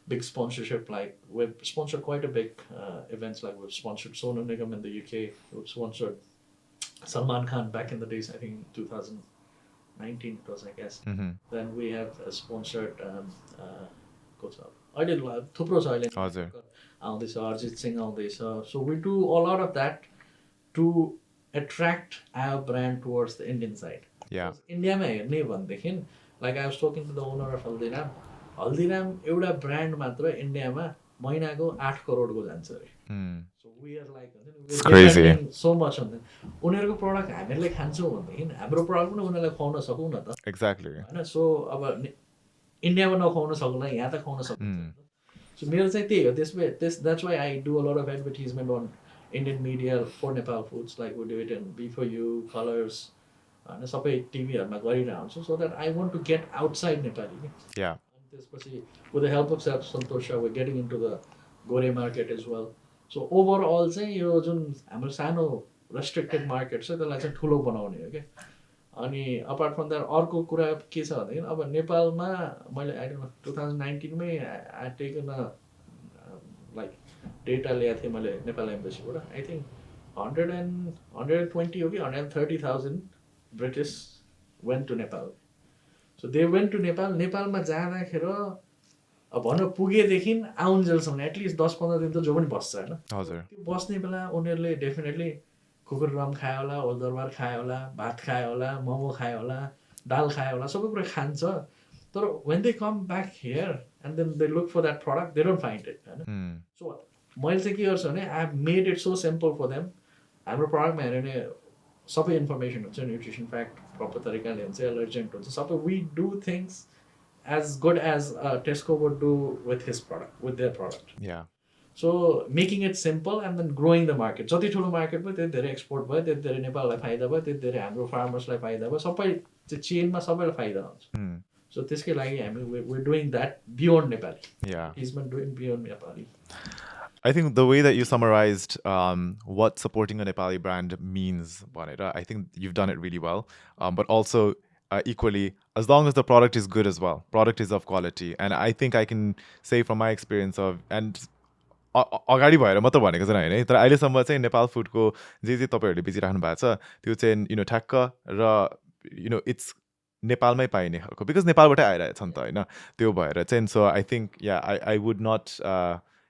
big sponsorship, like we've sponsored quite a big events, like we've sponsored Sonu Nigam in the UK, we've sponsored Salman Khan back in the days, I think 2019 it was, I guess. Then we have sponsored अहिले थुप्रो छ अहिले आउँदैछ, अर्जित सिंह आउँदैछ. So we do a lot of that to attract our brand towards the Indian side. इन्डियामा हेर्ने भनेदेखि like I was talking to the owner of Haldiram एउटा ब्रान्ड मात्र इन्डियामा महिनाको 8 करोडको जान्छ अरे. So we are like spending so much on them. उनीहरूको प्रडक्ट हामीहरूले खान्छौँ भनेदेखि हाम्रो प्रडक्ट पनि उनीहरूलाई खुवाउन सकौँ न त. Exactly. हैन. सो अब इन्डियामा नखुवाउन सक्ला, यहाँ त खुवाउन सक्छ. सो मेरो चाहिँ त्यही हो. That's why I do a lot of advertisement on Indian media for Nepal Foods, like we do it in Be For You, Colors, and सबै टिभीहरुमा गरिरहेको हुन्छु, so that I want to get outside Nepali. Yeah. त्यसपछि with the help of Santosha, we're getting into the Gore market as well. So overall चाहिँ यो जुन हाम्रो सानो restricted market छ त्यसलाई चाहिँ ठुलो बनाउने हो के. अनि apart from that अर्को कुरा के छ भन्दाखेरि अब नेपालमा मैले I don't know 2019 my I had taken a like data ल्याएको थिएँ मैले नेपाल एम्बेसीबाट. I think 120 हो कि 130,000 British went to Nepal. So they went to Nepal. नेपालमा जाँदाखेरि अब भनौँ पुगेदेखि आउन्जेलसम्म एटलिस्ट 10-15 दिन त जो पनि बस्छ हैन. त्यो बस्ने बेला उनीहरूले डेफिनेटली कुकुर रम खायो होला, ओलदरबार खायो होला, भात खायो होला, मोमो खायो होला, दाल खायो होला, सबै कुरा खान्छ. तर when they come back here and then they look for that product, they don't find it. So मैले चाहिँ के गर्छु भने I have made it so simple for them. हाम्रो प्रडक्टमा हेर्यो भने सबै इन्फर्मेसन हुन्छ, न्युट्रिसन फ्याक्ट प्रपर तरिकाले हुन्छ, एलर्जेन्ट हुन्छ, सबै. We do things as good as Tesco would do with his product, with their product. Yeah. So making it simple and then growing the market. जति ठुलो मार्केट भयो त्यति धेरै एक्सपोर्ट भयो, त्यति धेरै नेपाललाई फाइदा भयो, त्यति धेरै हाम्रो फार्मर्सलाई फाइदा भयो, सबै चाहिँ चेनमा सबैलाई फाइदा हुन्छ. So त्यसकै लागि हामी we're doing that beyond Nepali. Yeah. He's been doing beyond Nepali. I think the way that you summarized what supporting a Nepali brand means, I think you've done it really well. But also equally, as long as the product is good as well, product is of quality. And I think I can say from my experience of, and अगाडि भएर म त भनेको छैन हैन, तर अहिलेसम्म चाहिँ नेपाल फुडको जे जे तपाईहरुले बेचिराख्नु भएको छ त्यो चाहिँ ठ्याक्क र इट्स नेपालमै पाइने खालको, बिकज नेपालबाटै आइरहेछ नि त हैन. त्यो भएर चाहिँ so I think I would not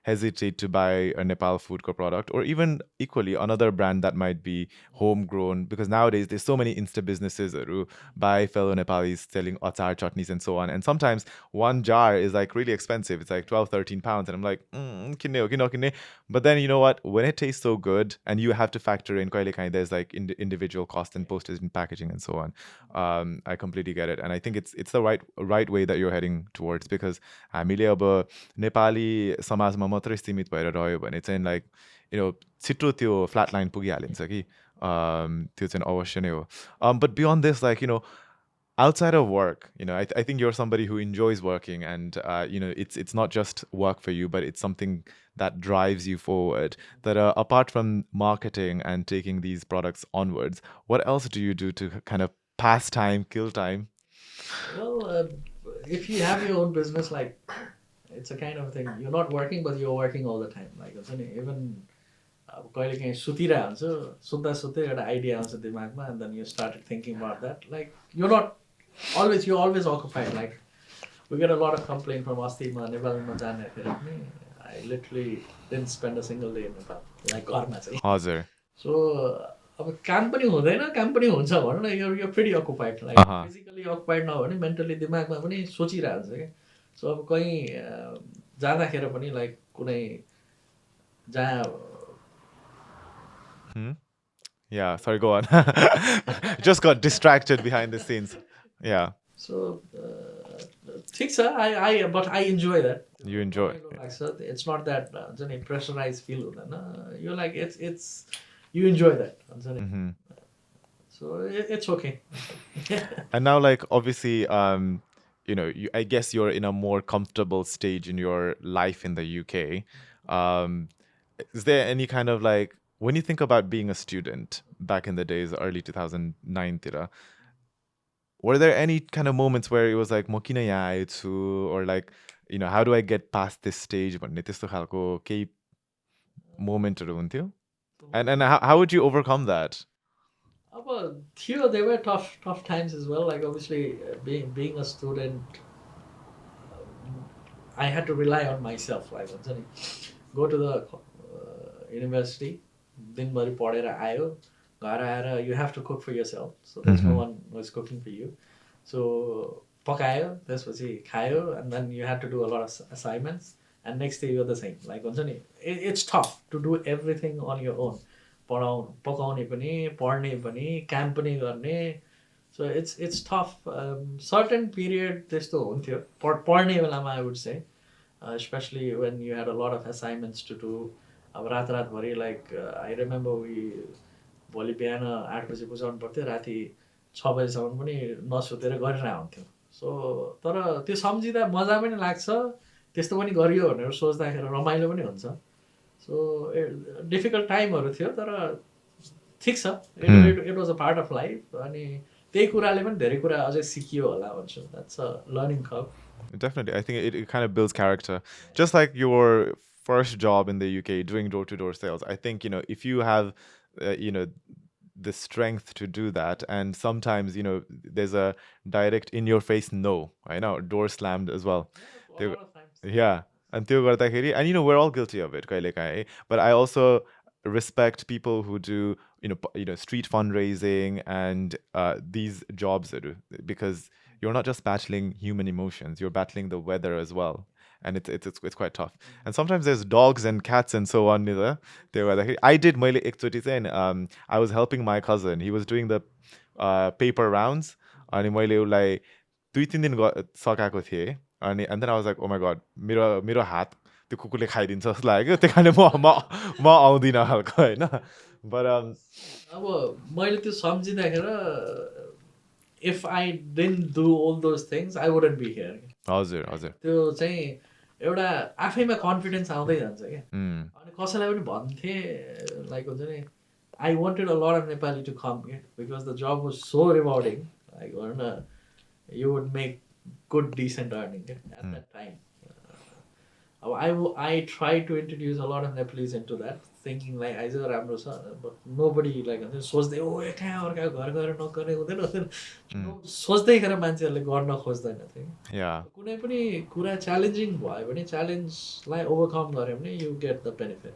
hesitate to buy a Nepal food product, or even equally another brand that might be homegrown, because nowadays there's so many insta businesses who buy fellow Nepalis selling achar chutneys and so on, and sometimes one jar is like really expensive. It's like 12-13 pounds, and I'm like kinne. But then you know what, when it tastes so good, and you have to factor in there's like individual cost and postage and packaging and so on, I completely get it. And I think it's the right way that you're heading towards, because हामीले अब नेपाली समाजमा मात्रै सीमित भएर रह्यो भने चाहिँ like छिटो त्यो फ्ल्याट लाइन पुगिहालिन्छ कि त्यो चाहिँ अवश्य नै हो. But beyond this, like outside of work, I think you're somebody who enjoys working, and it's not just work for you, but it's something that drives you forward. That apart from marketing and taking these products onwards, what else do you do to kind of pass time, kill time? Well, if you have your own business, like it's a kind of thing. You're not working, but you're working all the time. Like even कहिले काहीँ सुतिरहेको हुन्छु सुत्दा सुत्दै एउटा idea आउँछ दिमागमा and then you started thinking about that. Like you're always occupied. Like we get a lot of complaint from asthma नेपालमा जाँदाखेरि पनि I literally didn't spend a single day in Nepal. Like घरमा चाहिँ. हजुर. So अब काम पनि हुँदैन काम पनि हुन्छ भनौँ न you're pretty occupied. Like physically occupied नभए पनि mentally दिमागमा पनि सोचिरहेको हुन्छ क्या. So अब कहीँ जाँदाखेरि पनि like कुनै जहाँ Yeah, sorry, go on. Just got distracted behind the scenes. Yeah. So, ठीक छ but I enjoy that. You enjoy. It's not that pressurized feel हुँदैन. You're like it's you enjoy that. So it's okay. And now, like, obviously, I guess you're in a more comfortable stage in your life in the UK. Is there any kind of like, when you think about being a student back in the days, early 2009, were there any kind of moments where it was like, "Mo kina yaha aechu," or like, how do I get past this stage? भन्ने त्यस्तो खालको केही मोमेन्टहरू हुन्थ्यो? And how would you overcome that? There were tough times as well. Like obviously, being a student, I had to rely on myself. Like go to the university, दिनभरि पढेर आयो घर आएर you have to cook for yourself. So there's no one who is cooking for you. So पकायो त्यसपछि खायो and then you had to do a lot of assignments and next day you're the same. Like हुन्छ नि it's tough to do everything on your own. पकाउने पनि पढ्ने पनि काम पनि गर्ने. So it's tough. Certain period त्यस्तो हुन्थ्यो पढ्ने बेलामा I would say, especially when you had a lot of assignments to do. अब रातभरि like I remember भोलि बिहान 8 बजे बुझाउनु पर्थ्यो राति 6 बजेसम्म पनि नसुतेर गरेर आउँथ्यो. सो तर त्यो सम्झिँदा मजा पनि लाग्छ त्यस्तो पनि गरियो भनेर सोच्दाखेरि रमाइलो पनि हुन्छ. सो डिफिकल्ट टाइमहरू थियो तर ठिक छ. It was a part of life अनि त्यही कुराले पनि धेरै कुरा अझै सिकियो होला भन्छु. That's a learning curve. Definitely. I think it kind of builds character. Just like your first job in the UK doing door-to-door sales. I think, if you have, the strength to do that, and sometimes, there's a direct in-your-face no. I know, door slammed as well. Yeah. And we're all guilty of it. But I also respect people who do, street fundraising and these jobs, because you're not just battling human emotions, you're battling the weather as well. And it's quite tough. And sometimes there's dogs and cats and so on. I did I was helping my cousin. He was doing the paper rounds. And then I was like, oh my god, मेरो हात त्यो कुकुरले खाइदिन्छ जस्तो लाग्यो त्यही कारणले म आउँदिनँ खालको हैन. But अब मैले त्यो सम्झिँदाखेरि if I didn't do all those things I wouldn't be here. हजुर त्यो चाहिँ एउटा आफैमा कन्फिडेन्स आउँदै जान्छ क्या. अनि कसैलाई पनि भन्थे लाइक हुन्छ नि I wanted a lot of Nepali to come here because the job was so rewarding. Like you would make good decent earning at that time. I tried to introduce a lot of Nepalese into that, thinking like I just राम्रो छ, but nobody like सोच्दै ओ कहाँ अर्काको घर गएर नगर्ने हुँदैन सोच्दै गरेर मान्छेहरूले गर्न खोज्दैन थियो. कुनै पनि कुरा च्यालेन्जिङ भयो भने च्यालेन्जलाई ओभरकम गऱ्यो भने यु गेट द बेनिफिट.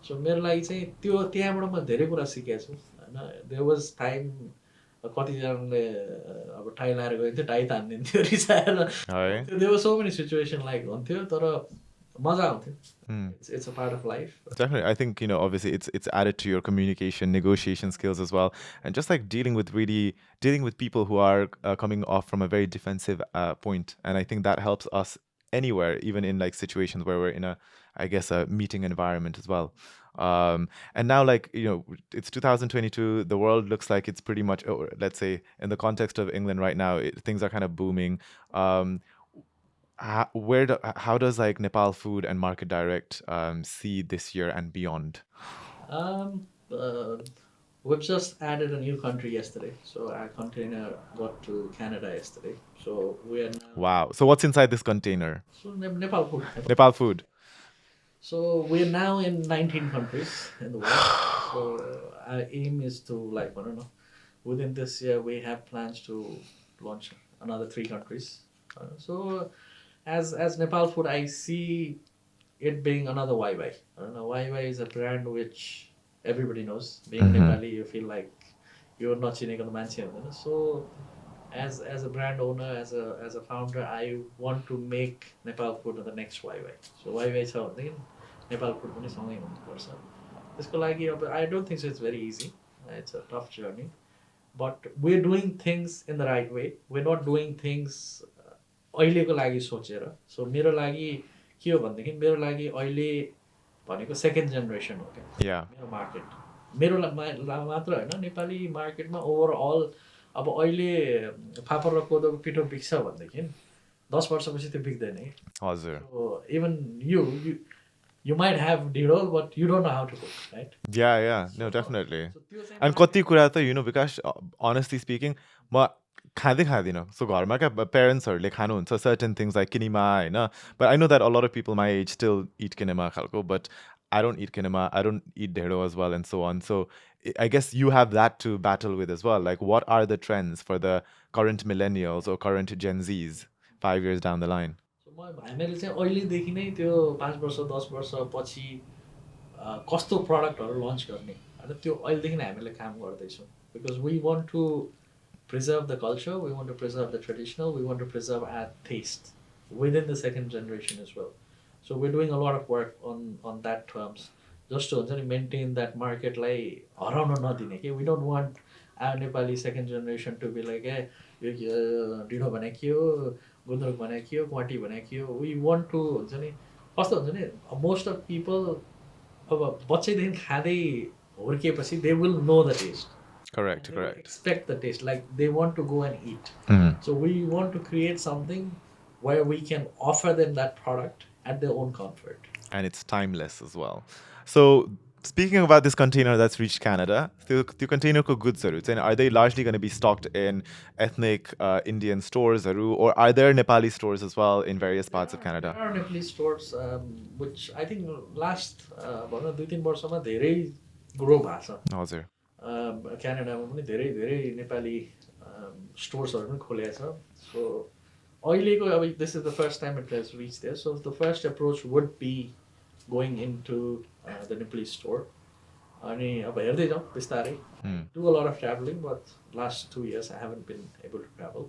सो मेरो लागि चाहिँ त्यो त्यहाँबाट म धेरै कुरा सिकेको छु हैन. देयर वाज टाइम कतिजनाले अब टाई लाएर गइन्थ्यो टाई तान्दिन्थ्यो रिसाएर. There was so many situation like हुन्थ्यो तर मजा आउँथ्यो. It's a part of life. Definitely. I think, obviously it's added to your communication, negotiation skills as well. And just like dealing with people who are coming off from a very defensive point. And I think that helps us anywhere, even in like situations where we're in a, I guess, a meeting environment as well. And now, like, it's 2022. The world looks like it's pretty much, let's say, in the context of England right now, things are kind of booming. Um, how does like Nepal Food and Market Direct see this year and beyond? Um, uh, we've just added a new country yesterday. So our container got to Canada yesterday. So we are now. Wow. So what's inside this container? So Nepal food. Nepal Food. So we're now in 19 countries in the world. So our aim is to, like, I don't know, within this year we have plans to launch another 3 countries. So as Nepal Food, I see it being another YY. I don't know. YY is a brand which everybody knows. Being Nepali, you feel like you're not चिनेको मान्छे हुँदैन. So as a brand owner, as a founder, I want to make Nepal Food the next YY. So YY छ भनेदेखि Nepal Food पनि सँगै हुनुपर्छ. त्यसको लागि अब I don't think so it's very easy. It's a tough journey. But we're doing things in the right way. We're not doing things अहिलेको लागि सोचेर. So मेरो लागि के हो भनेदेखि मेरो लागि अहिले भनेको सेकेन्ड जेनेरेसन हो क्या Yeah. मेरो मार्केट मेरो मात्र होइन नेपाली मार्केटमा ओभरअल अब अहिले फापर र कोदोको पिठो बिक्छ भनेदेखि 10 वर्षपछि त्यो बिक्दैन कि हजुर. So even you might have dhido but you don't know how to cook, right? Yeah. No, definitely. So त्यो चाहिँ And कति कुरा त Bikash, honestly speaking, म खाँदै खाँदिनँ. So घरमा क्या पेरेन्ट्सहरूले खानुहुन्छ certain things like किनेमा होइन. But I know that a lot of people my age still eat किनेमा खालको, but I don't eat kinema, I don't eat ढेँडो as well and so on. So I guess you have that to battle with as well. Like, what are the trends for the current millennials or current Gen Zs 5 years down the line? हामीले चाहिँ अहिलेदेखि नै त्यो 5 वर्ष 10 वर्षपछि कस्तो प्रडक्टहरू lunch गर्ने होइन त्यो अहिलेदेखि नै हामीले काम गर्दैछौँ because we want to preserve the culture, we want to preserve the traditional, we want to preserve our taste within the second generation as well. So we're doing a lot of work on that terms. Just to maintain that market like around or not. We don't want our Nepali second generation to be like, hey, Dino Banakio, Gundruk Banakio, Kwati Banakio. We want to first most of people they will know the taste. Correct. Expect the taste, like they want to go and eat. So we want to create something where we can offer them that product at their own comfort. And it's timeless as well. So speaking about this container that's reached Canada, the container ko goods are they largely going to be stocked in ethnic Indian stores or are there Nepali stores as well in various parts of Canada? There are Nepali stores which I think last 2-3 वर्षमा धेरै grow भएको छ. हजुर. क्यानाडामा पनि धेरै धेरै नेपाली स्टोर्सहरू पनि खोलेको छ. सो अहिलेको अब this is the first time it has reach there. So the first approach would be going into the Nepali store. अनि अब हेर्दै जाउँ बिस्तारै. Do a lot of travelling but last 2 years I haven't been able to travel.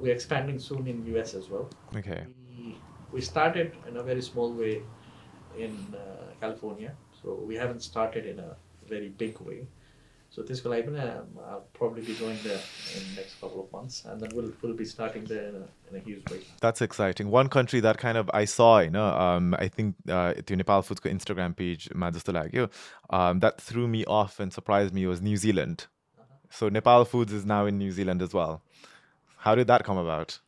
We're expanding soon in US as well. Okay. We started in a very small way in California. So we haven't started in a very big way. So this will happen. I'll probably be going there in the next couple of months, and then we'll be starting there in a huge way. That's exciting. One country that kind of I saw, I think the Nepal Foods Instagram page, that threw me off and surprised me was New Zealand. So Nepal Foods is now in New Zealand as well. How did that come about?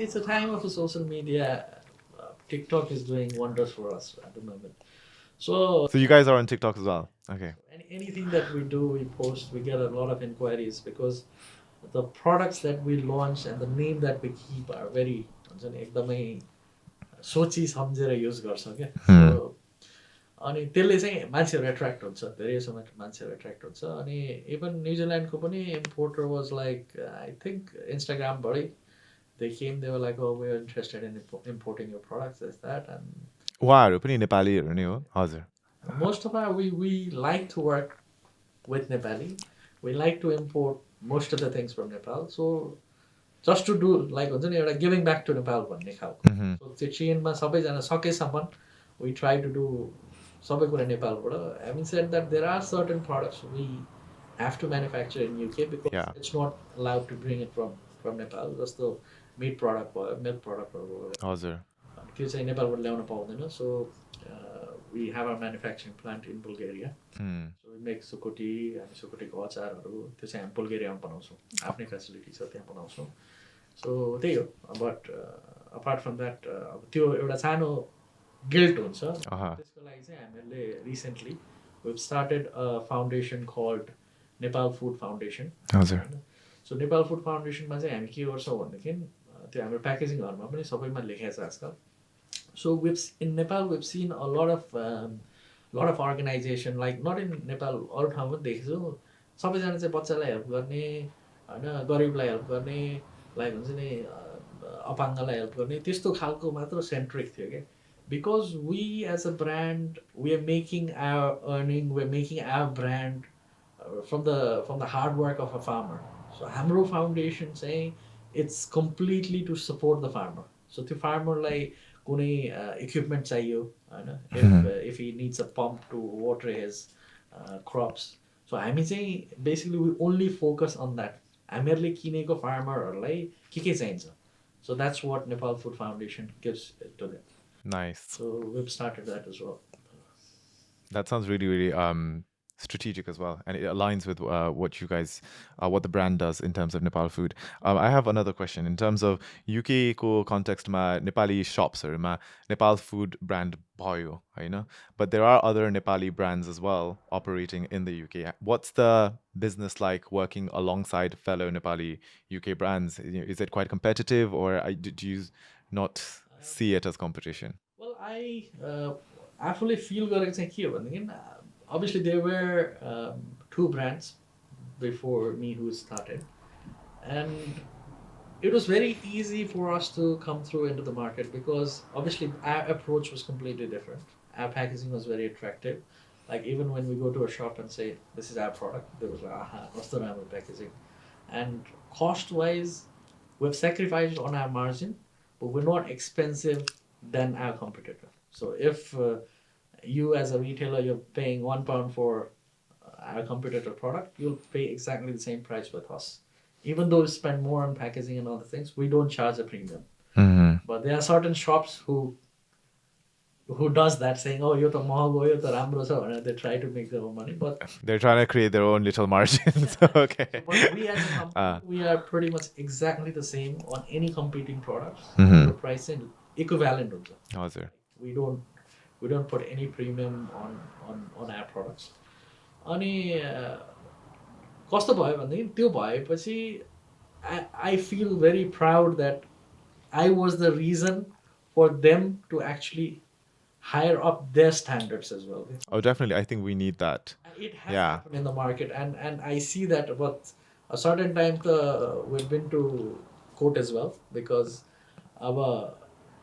It's a time of social media. TikTok is doing wonders for us at the moment. So you guys are on TikTok as well? Okay. Anything that we do, we post, we get a lot of inquiries because the products that we launch and the name that we keep are very एकदमै सोची सम्झेर use गर्छ क्या. सो अनि त्यसले चाहिँ मान्छेहरू attract हुन्छ, धेरै समय मान्छेहरू एट्र्याक्ट हुन्छ. अनि इभन न्युजिल्यान्डको पनि importer was like I think इन्स्टाग्रामबाटै they came, they were like, oh, we're interested in importing your products, this, that, and most of our, we like to work with Nepali. We like to import most of the things from Nepal. So just to do, like, giving back to Nepal. So the chainma sabaijana sakesamma we try to do sabai kura Nepal. Having said that, there are certain products we have to manufacture in UK because it's not allowed to bring it from Nepal. Just meat product भयो milk प्रडक्टहरू भयो हजुर त्यो चाहिँ नेपालबाट ल्याउन पाउँदैन so we have our manufacturing plant in Bulgaria so make sukuti हामी सुकुटीको अचारहरू त्यो चाहिँ हामी बुल्गेरियामा बनाउँछौँ आफ्नै फेसिलिटी छ त्यहाँ बनाउँछौँ सो त्यही हो बट अपार्ट फ्रम द्याट अब त्यो एउटा सानो गिल्ट हुन्छ त्यसको लागि चाहिँ हामीहरूले recently we've started a foundation called Nepal Food Foundation होइन सो नेपाल फुड फाउन्डेसनमा चाहिँ हामी के गर्छौँ भनेदेखि त्यो हाम्रो प्याकेजिङहरूमा पनि सबैमा लेखेको छ आजकल सो in Nepal we've seen a lot of organization like not in Nepal अरू ठाउँमा पनि देखेको छु सबैजना चाहिँ बच्चालाई हेल्प गर्ने होइन गरिबलाई हेल्प गर्ने लाइक हुन्छ नि अपाङ्गलाई हेल्प गर्ने त्यस्तो खालको मात्र सेन्ट्रिक थियो क्या because we as a brand we are making our earning we're making our brand from the hard work of a farmer so हाम्रो फाउन्डेसन चाहिँ it's completely to support the farmer so त्यो फार्मरलाई कुनै equipment चाहियो होइन if he needs a pump to water his crops so हामी चाहिँ basically we only focus on that हामीहरूले किनेको फार्मरहरूलाई के चाहिन्छ so that's what Nepal Food Foundation gives to them. Nice. So we've started that as well. That sounds really, really strategic as well, and it aligns with what you guys, what the brand does in terms of Nepal food. I have another question in terms of UK ko context ma Nepali shops or ma Nepal food brand bhayo, but there are other Nepali brands as well operating in the UK. What's the business like working alongside fellow Nepali UK brands? Is it quite competitive, or do you not see it as competition? Well, I actually feel गरेको चाहिँ के हो भनेदेखि obviously there were two brands before me who started and it was very easy for us to come through into the market because obviously our approach was completely different. Our packaging was very attractive. Like even when we go to a shop and say this is our product, they was like, aha, what's the name of packaging? And cost wise we've sacrificed on our margin but we're not expensive than our competitor. So if you as a retailer you're paying £1 for our competitor product, you'll pay exactly the same price with us. Even though we spend more on packaging and other things, we don't charge a premium. But there are certain shops who does that, saying, "Oh, yo to mahago, yo to ramro cha," and they try to make their own money. But they're trying to create their own little margins. Okay. But we as a company, we are pretty much exactly the same on any competing products. The price is equivalent. हजुर. We don't put any premium on our products. अनि कस्तो भयो भनेदेखि त्यो भएपछि I feel very proud that I was the reason for them to actually higher up their standards as well. Oh, definitely. I think we need that. It has happened in the market, and I see that. But a certain time, we've been to court as well because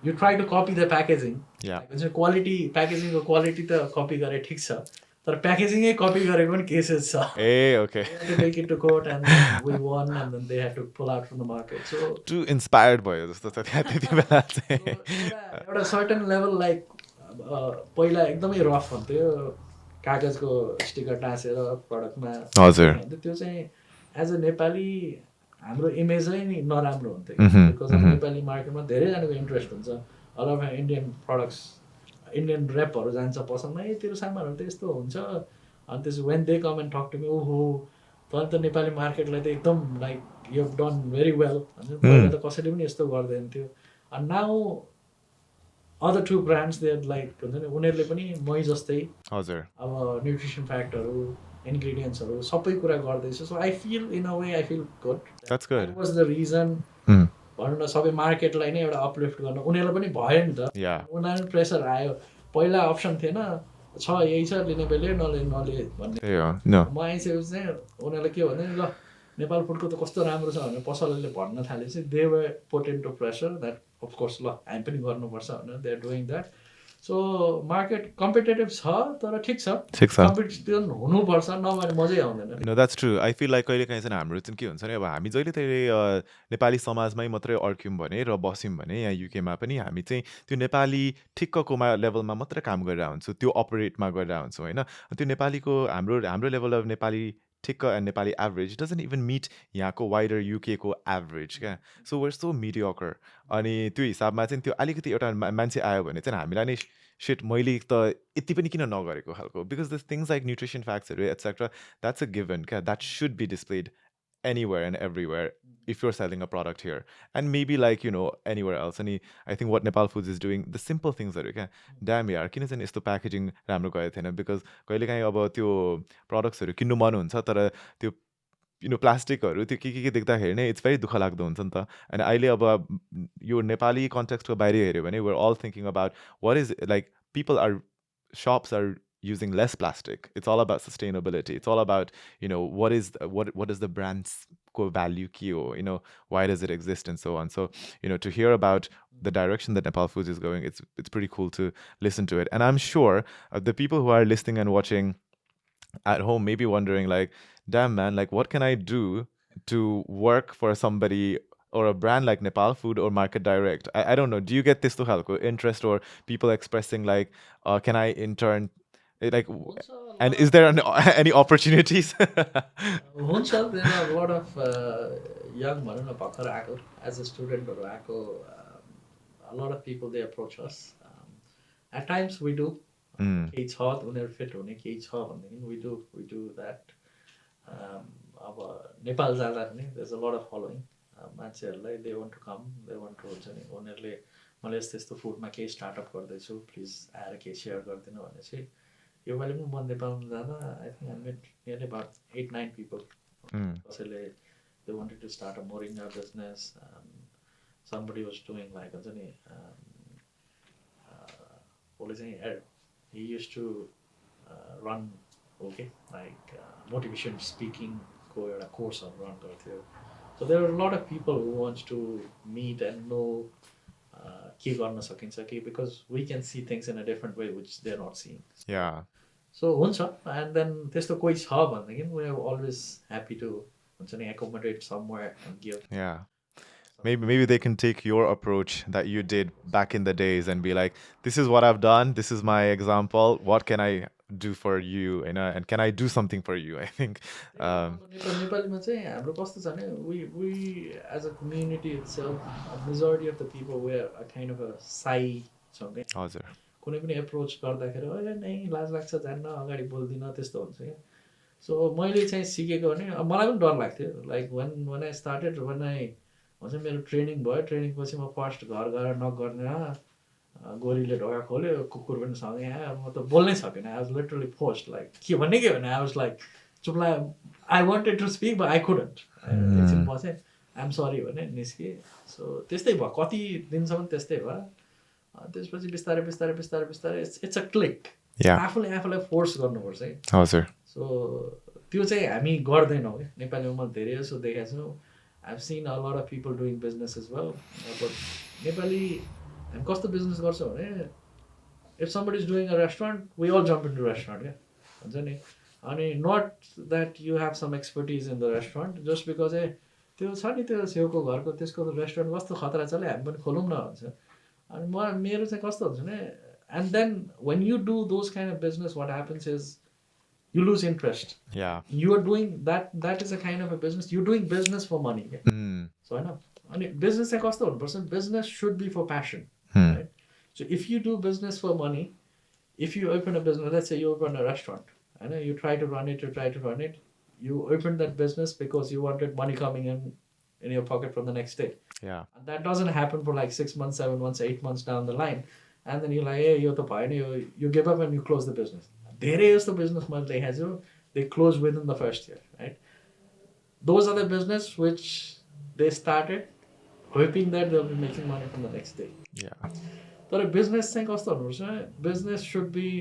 you try to copy the packaging. Yeah. Like, quality packaging को quality त copy गरे ठिक छ तर प्याकेजिङै कपी गरेको पनि cases छ. Okay. They had to take it to court and then we won and then they had to pull out from the market. So too inspired भयो जस्तो छ त्यति बेला चाहिँ. एउटा certain level like पहिला एकदमै रफ हुन्थ्यो कागजको स्टिकर टाँसेर प्रडक्टमा. हजुर. त्यो चाहिँ एज अ नेपाली हाम्रो इमेजै नि नराम्रो हुन्थ्यो बिकज अब नेपाली मार्केटमा धेरैजनाको इन्ट्रेस्ट हुन्छ. All of Indian products Indian ऱ्यापहरू जान्छ पसलमा तेरो सामानहरू त यस्तो हुन्छ अनि त्यसो when they come and talk to me ओहो तैँले त नेपाली मार्केटलाई त एकदम like you have done very well भन्छ. पहिला त कसैले पनि यस्तो गर्दैन थियो. अनि now other two brands there like हुन्छ नि उनीहरूले पनि मै जस्तै हजुर अब न्युट्रिसन फ्याक्टहरू इन्ग्रिडियन्ट्सहरू सबै कुरा गर्दैछ. So I feel in a way I feel good. That's good. Was the reason भनौँ न सबै मार्केटलाई नै एउटा अपलिफ्ट गर्न उनीहरूलाई पनि भयो नि त. उनीहरू पनि प्रेसर आयो. पहिला अप्सन थिएन छ यही छ लिने बेले नले भन्ने. म आइसकेपछि चाहिँ उनीहरूलाई के भन्यो ल नेपाल फुडको त कस्तो राम्रो छ भनेर पसलले भन्न थालेपछि they were put into pressure that of course ल हामी पनि गर्नुपर्छ भनेर they are doing that. So market competitive छ तर ठिक छ. कम्पिटिसन हुनुपर्छ नभए मजै आउँदैन. No that's true. I feel like कहिले काहीँ चाहिँ हाम्रो चाहिँ के हुन्छ नि अब हामी जहिले त्यही नेपाली समाजमै मात्रै अड्क्यौँ भने र बस्यौँ भने यहाँ युकेमा पनि हामी चाहिँ त्यो नेपाली ठिक्कको लेभलमा मात्रै काम गरेर हुन्छौँ त्यो अपरेटमा गरेर हुन्छौँ होइन. त्यो नेपालीको हाम्रो लेभल अफ नेपाली ठिक्क and Nepali average doesn't even meet यहाँको wider UK को average क्या. So we're so mediocre. अनि त्यो हिसाबमा चाहिँ त्यो अलिकति एउटा मान्छे आयो भने चाहिँ हामीलाई नै shit मैले त यति पनि किन नगरेको खालको, because there's things like nutrition facts etc. That's a given क्या, that should be displayed anywhere and everywhere if you're selling a product here, and maybe like anywhere else. And I think what Nepal Foods is doing, the simple things that damn यार किन चाहिँ यस्तो packaging राम्रो गरेको थिएन, because कहिलेकाहीँ अब त्यो प्रडक्ट्सहरू किन्नु मन हुन्छ तर त्यो प्लास्टिकहरू त्यो के देख्दाखेरि नै इट्स भेरी दुःख लाग्दो हुन्छ नि त. अनि अहिले अब यो नेपाली कन्टेक्स्टको बाहिर हेऱ्यो भने we're all thinking about what is like people are shops are using less plastic. It's all about sustainability. It's all about what is the brand's core value key, or why does it exist and so on. So to hear about the direction that Nepal Foods is going, it's pretty cool to listen to it. And I'm sure the people who are listening and watching at home may be wondering like, damn man, like what can I do to work for somebody or a brand like Nepal Food or Market Direct? I don't know. Do you get this interest or people expressing like, can I intern? Like, and is there any opportunities? हुन्छ, there are a lot of young भनौँ न भर्खर आएको as a studentहरू आएको, a lot of people they approach us. At times we do. केही छ उनीहरू fit हुने केही छ भनेदेखि we do that. अब नेपाल जाँदा पनि there's a lot of following. मान्छेहरूलाई they want to come, they want to हुन्छ नि उनीहरूले मैले यस्तो यस्तो फुडमा केही स्टार्टअप गर्दैछु प्लिज आएर केही सेयर गरिदिनु भनेपछि योपालि पनि म नेपालमा जाँदा I think I met nearly about 8-9 people. कसैले they wanted to start a moringa business. Somebody was doing like हुन्छ नि उसले चाहिँ he used to run like motivation speaking को एउटा कोर्सहरू रन गर्थ्यो. So there are a lot of people who wants to meet and know के गर्न सकिन्छ कि, because we can see things in a different way which they're not seeing. Yeah. So हुन्छ, and then त्यस्तो कोही छ भनेदेखि we are always happy to हुन्छ नि accommodate somewhere and give. Yeah. Maybe they can take your approach that you did back in the days and be like, this is what I've done, this is my example, what can I do for you, and can I do something for you? I think नेपालीमा चाहिँ हाम्रो कस्तो छ भने we as a community itself, a majority of the people were a kind of a shy छ के. हजुर. कुनै पनि एप्रोच गर्दाखेरि अहिले नै लाज लाग्छ जान्न अगाडि बोल्दिनँ त्यस्तो हुन्छ क्या. सो मैले चाहिँ सिकेको भने मलाई पनि डर लाग्थ्यो. Like when I started, when I हुन्छ मेरो ट्रेनिङ भयो, ट्रेनिङ पछि म फर्स्ट घर गएर नक गर्ने गोरीले ढोका खोल्यो, कुकुर पनि सँगै आयो, म त बोल्नै सकेन. I was literally forced. Like के भने आई वाज लाइक चुप्ला, I wanted to speak but I couldn't. एकछिन बसेँ, आइ एम सरी भने निस्केँ. सो त्यस्तै भयो, कति दिनसम्म त्यस्तै भयो. त्यसपछि बिस्तारै बिस्तारै बिस्तारै बिस्तारै इट्स अ क्लिक. आफूले आफूलाई फोर्स गर्नुपर्छ है. हजुर. सो त्यो चाहिँ हामी गर्दैनौँ क्या. नेपालीमा मैले धेरै जस्तो देखेको छु. I've seen a lot of people doing business as well. But Nepali, and कस्तो business गर्छ भने, if somebody is doing a restaurant, we all jump into restaurant. Yeah, हुन्छ नि. अनि not that you have some expertise in the restaurant, just because त्यो छ नि त्यो छेउको घरको त्यसको रेस्टुरेन्ट कस्तो खतरा चल्यो हामी पनि खोलौँ न भन्छ. अनि मेरो चाहिँ कस्तो हुन्छ भने, and then when you do those kind of business, what happens is you lose interest. Yeah. You are doing that is a kind of a business. You're doing business for money. So I know. And business चाहिँ कस्तो हुनुपर्छ, business should be for passion. Right? So if you do business for money, if you open a business, let's say you open a restaurant, and you try to run it, you open that business because you wanted money coming in your pocket from the next day. Yeah. And that doesn't happen for like 6 months, 7 months, 8 months down the line. And then you're like, hey, yo त भएन, you give up and you close the business. धेरै जस्तो business मैले देखाएको छु, they close within the first year, right? Those are the business which they started hoping that they'll be making money from the next day. Yeah. तर business चाहिँ कस्तो हुनुपर्छ, business should be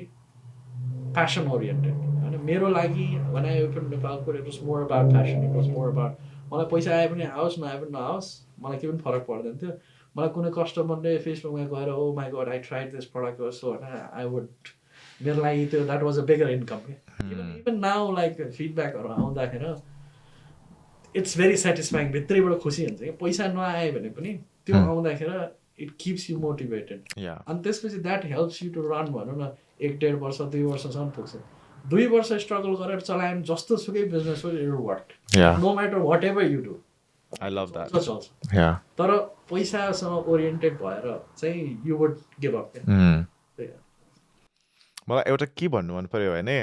passion oriented. अनि मेरो लागि when I opened Nepal Food, it was more about passion. It was more about मलाई पैसा आए पनि आओस् नआए पनि नआओस्, मलाई केही पनि फरक पर्दैन थियो. मलाई कुनै कस्टमरले फेसबुकमा गएर oh my god, I tried this product or so, and I would मेरो लागि त्यो that was a bigger income. Even now like feedbackहरू आउँदाखेरि it's very satisfying. भित्रैबाट खुसी हुन्छ कि पैसा नआए भने पनि त्यो आउँदाखेरि it keeps you motivated. Yeah. अनि त्यसपछि that helps you to run भनौँ न 1-1.5 वर्ष 2 वर्षसम्म पुग्छ. 2 वर्ष स्ट्रगल गरेर चलायौँ जस्तो सुकै बिजनेस हो it work Yeah. No matter whatever you do I love that. चल्छ Yeah. तर पैसासँग ओरिएन्टेड भएर चाहिँ यु वुड गिभ अप मलाई एउटा के भन्नु मन पर्यो भने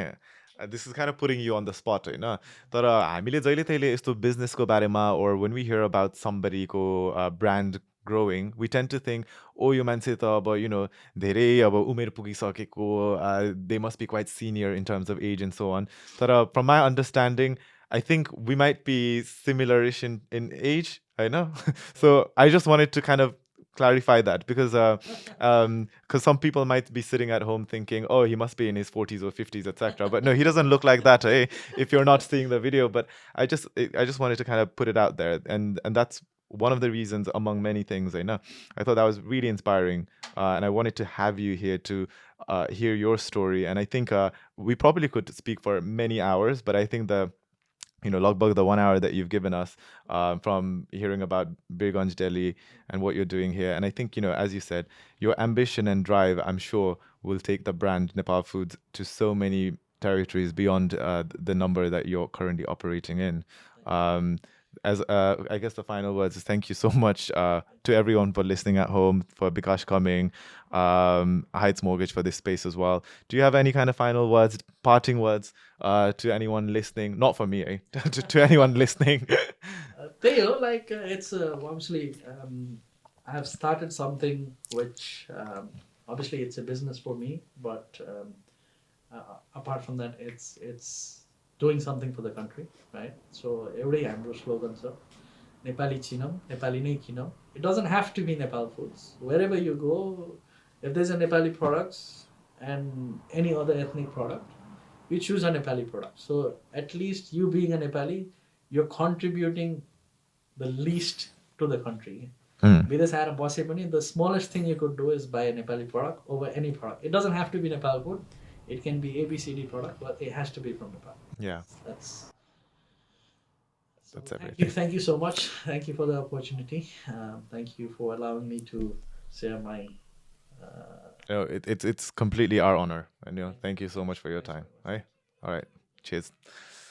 this is kind of putting you on the spot होइन तर हामीले जहिले तहिले यस्तो बिजनेसको बारेमा or when we hear about somebodyको brand growing we tend to think ओ यो मान्छे त अब you know धेरै अब उमेर पुगिसकेको they must be quite senior in terms of age and so on तर from my understanding I think we might be similarish in age I know so I just wanted to kind of clarify that because some people might be sitting at home thinking, oh, he must be in his 40s or 50s, etc. But no, he doesn't look like that, eh? If you're not seeing the video. But I just wanted to kind of put it out there, and that's one of the reasons among many things. I know I thought that was really inspiring, and I wanted to have you here to hear your story. And I think we probably could speak for many hours, but I think Logbug, the 1 hour that you've given us from hearing about Birganj Delhi and what you're doing here. And I think, as you said, your ambition and drive, I'm sure, will take the brand Nepal Foods to so many territories beyond the number that you're currently operating in. As I guess the final words is thank you so much to everyone for listening at home, for Bikash coming, Heights Mortgage for this space as well. Do you have any kind of final words, parting words to anyone listening? Not for me, eh? to anyone listening. Theo, like it's obviously I have started something which obviously it's a business for me, but apart from that, it's doing something for the country, right? So every हाम्रो slogan छ Nepali chinam, Nepali नै kinam. It doesn't have to be Nepal Foods. Wherever you go, if there's a Nepali products and any other ethnic product, you choose a Nepali product. So at least you being a Nepali, you're contributing the least to the country. विदेश आएर बसे पनि the smallest thing you could do is buy a Nepali product over any product. It doesn't have to be Nepal food. It can be ABCD product, but it has to be from Nepal. Yeah. That's everything. Thank you so much. Thank you for the opportunity. Thank you for allowing me to share my. It's completely our honor, and thank you so much for your time. Right? All right. Cheers.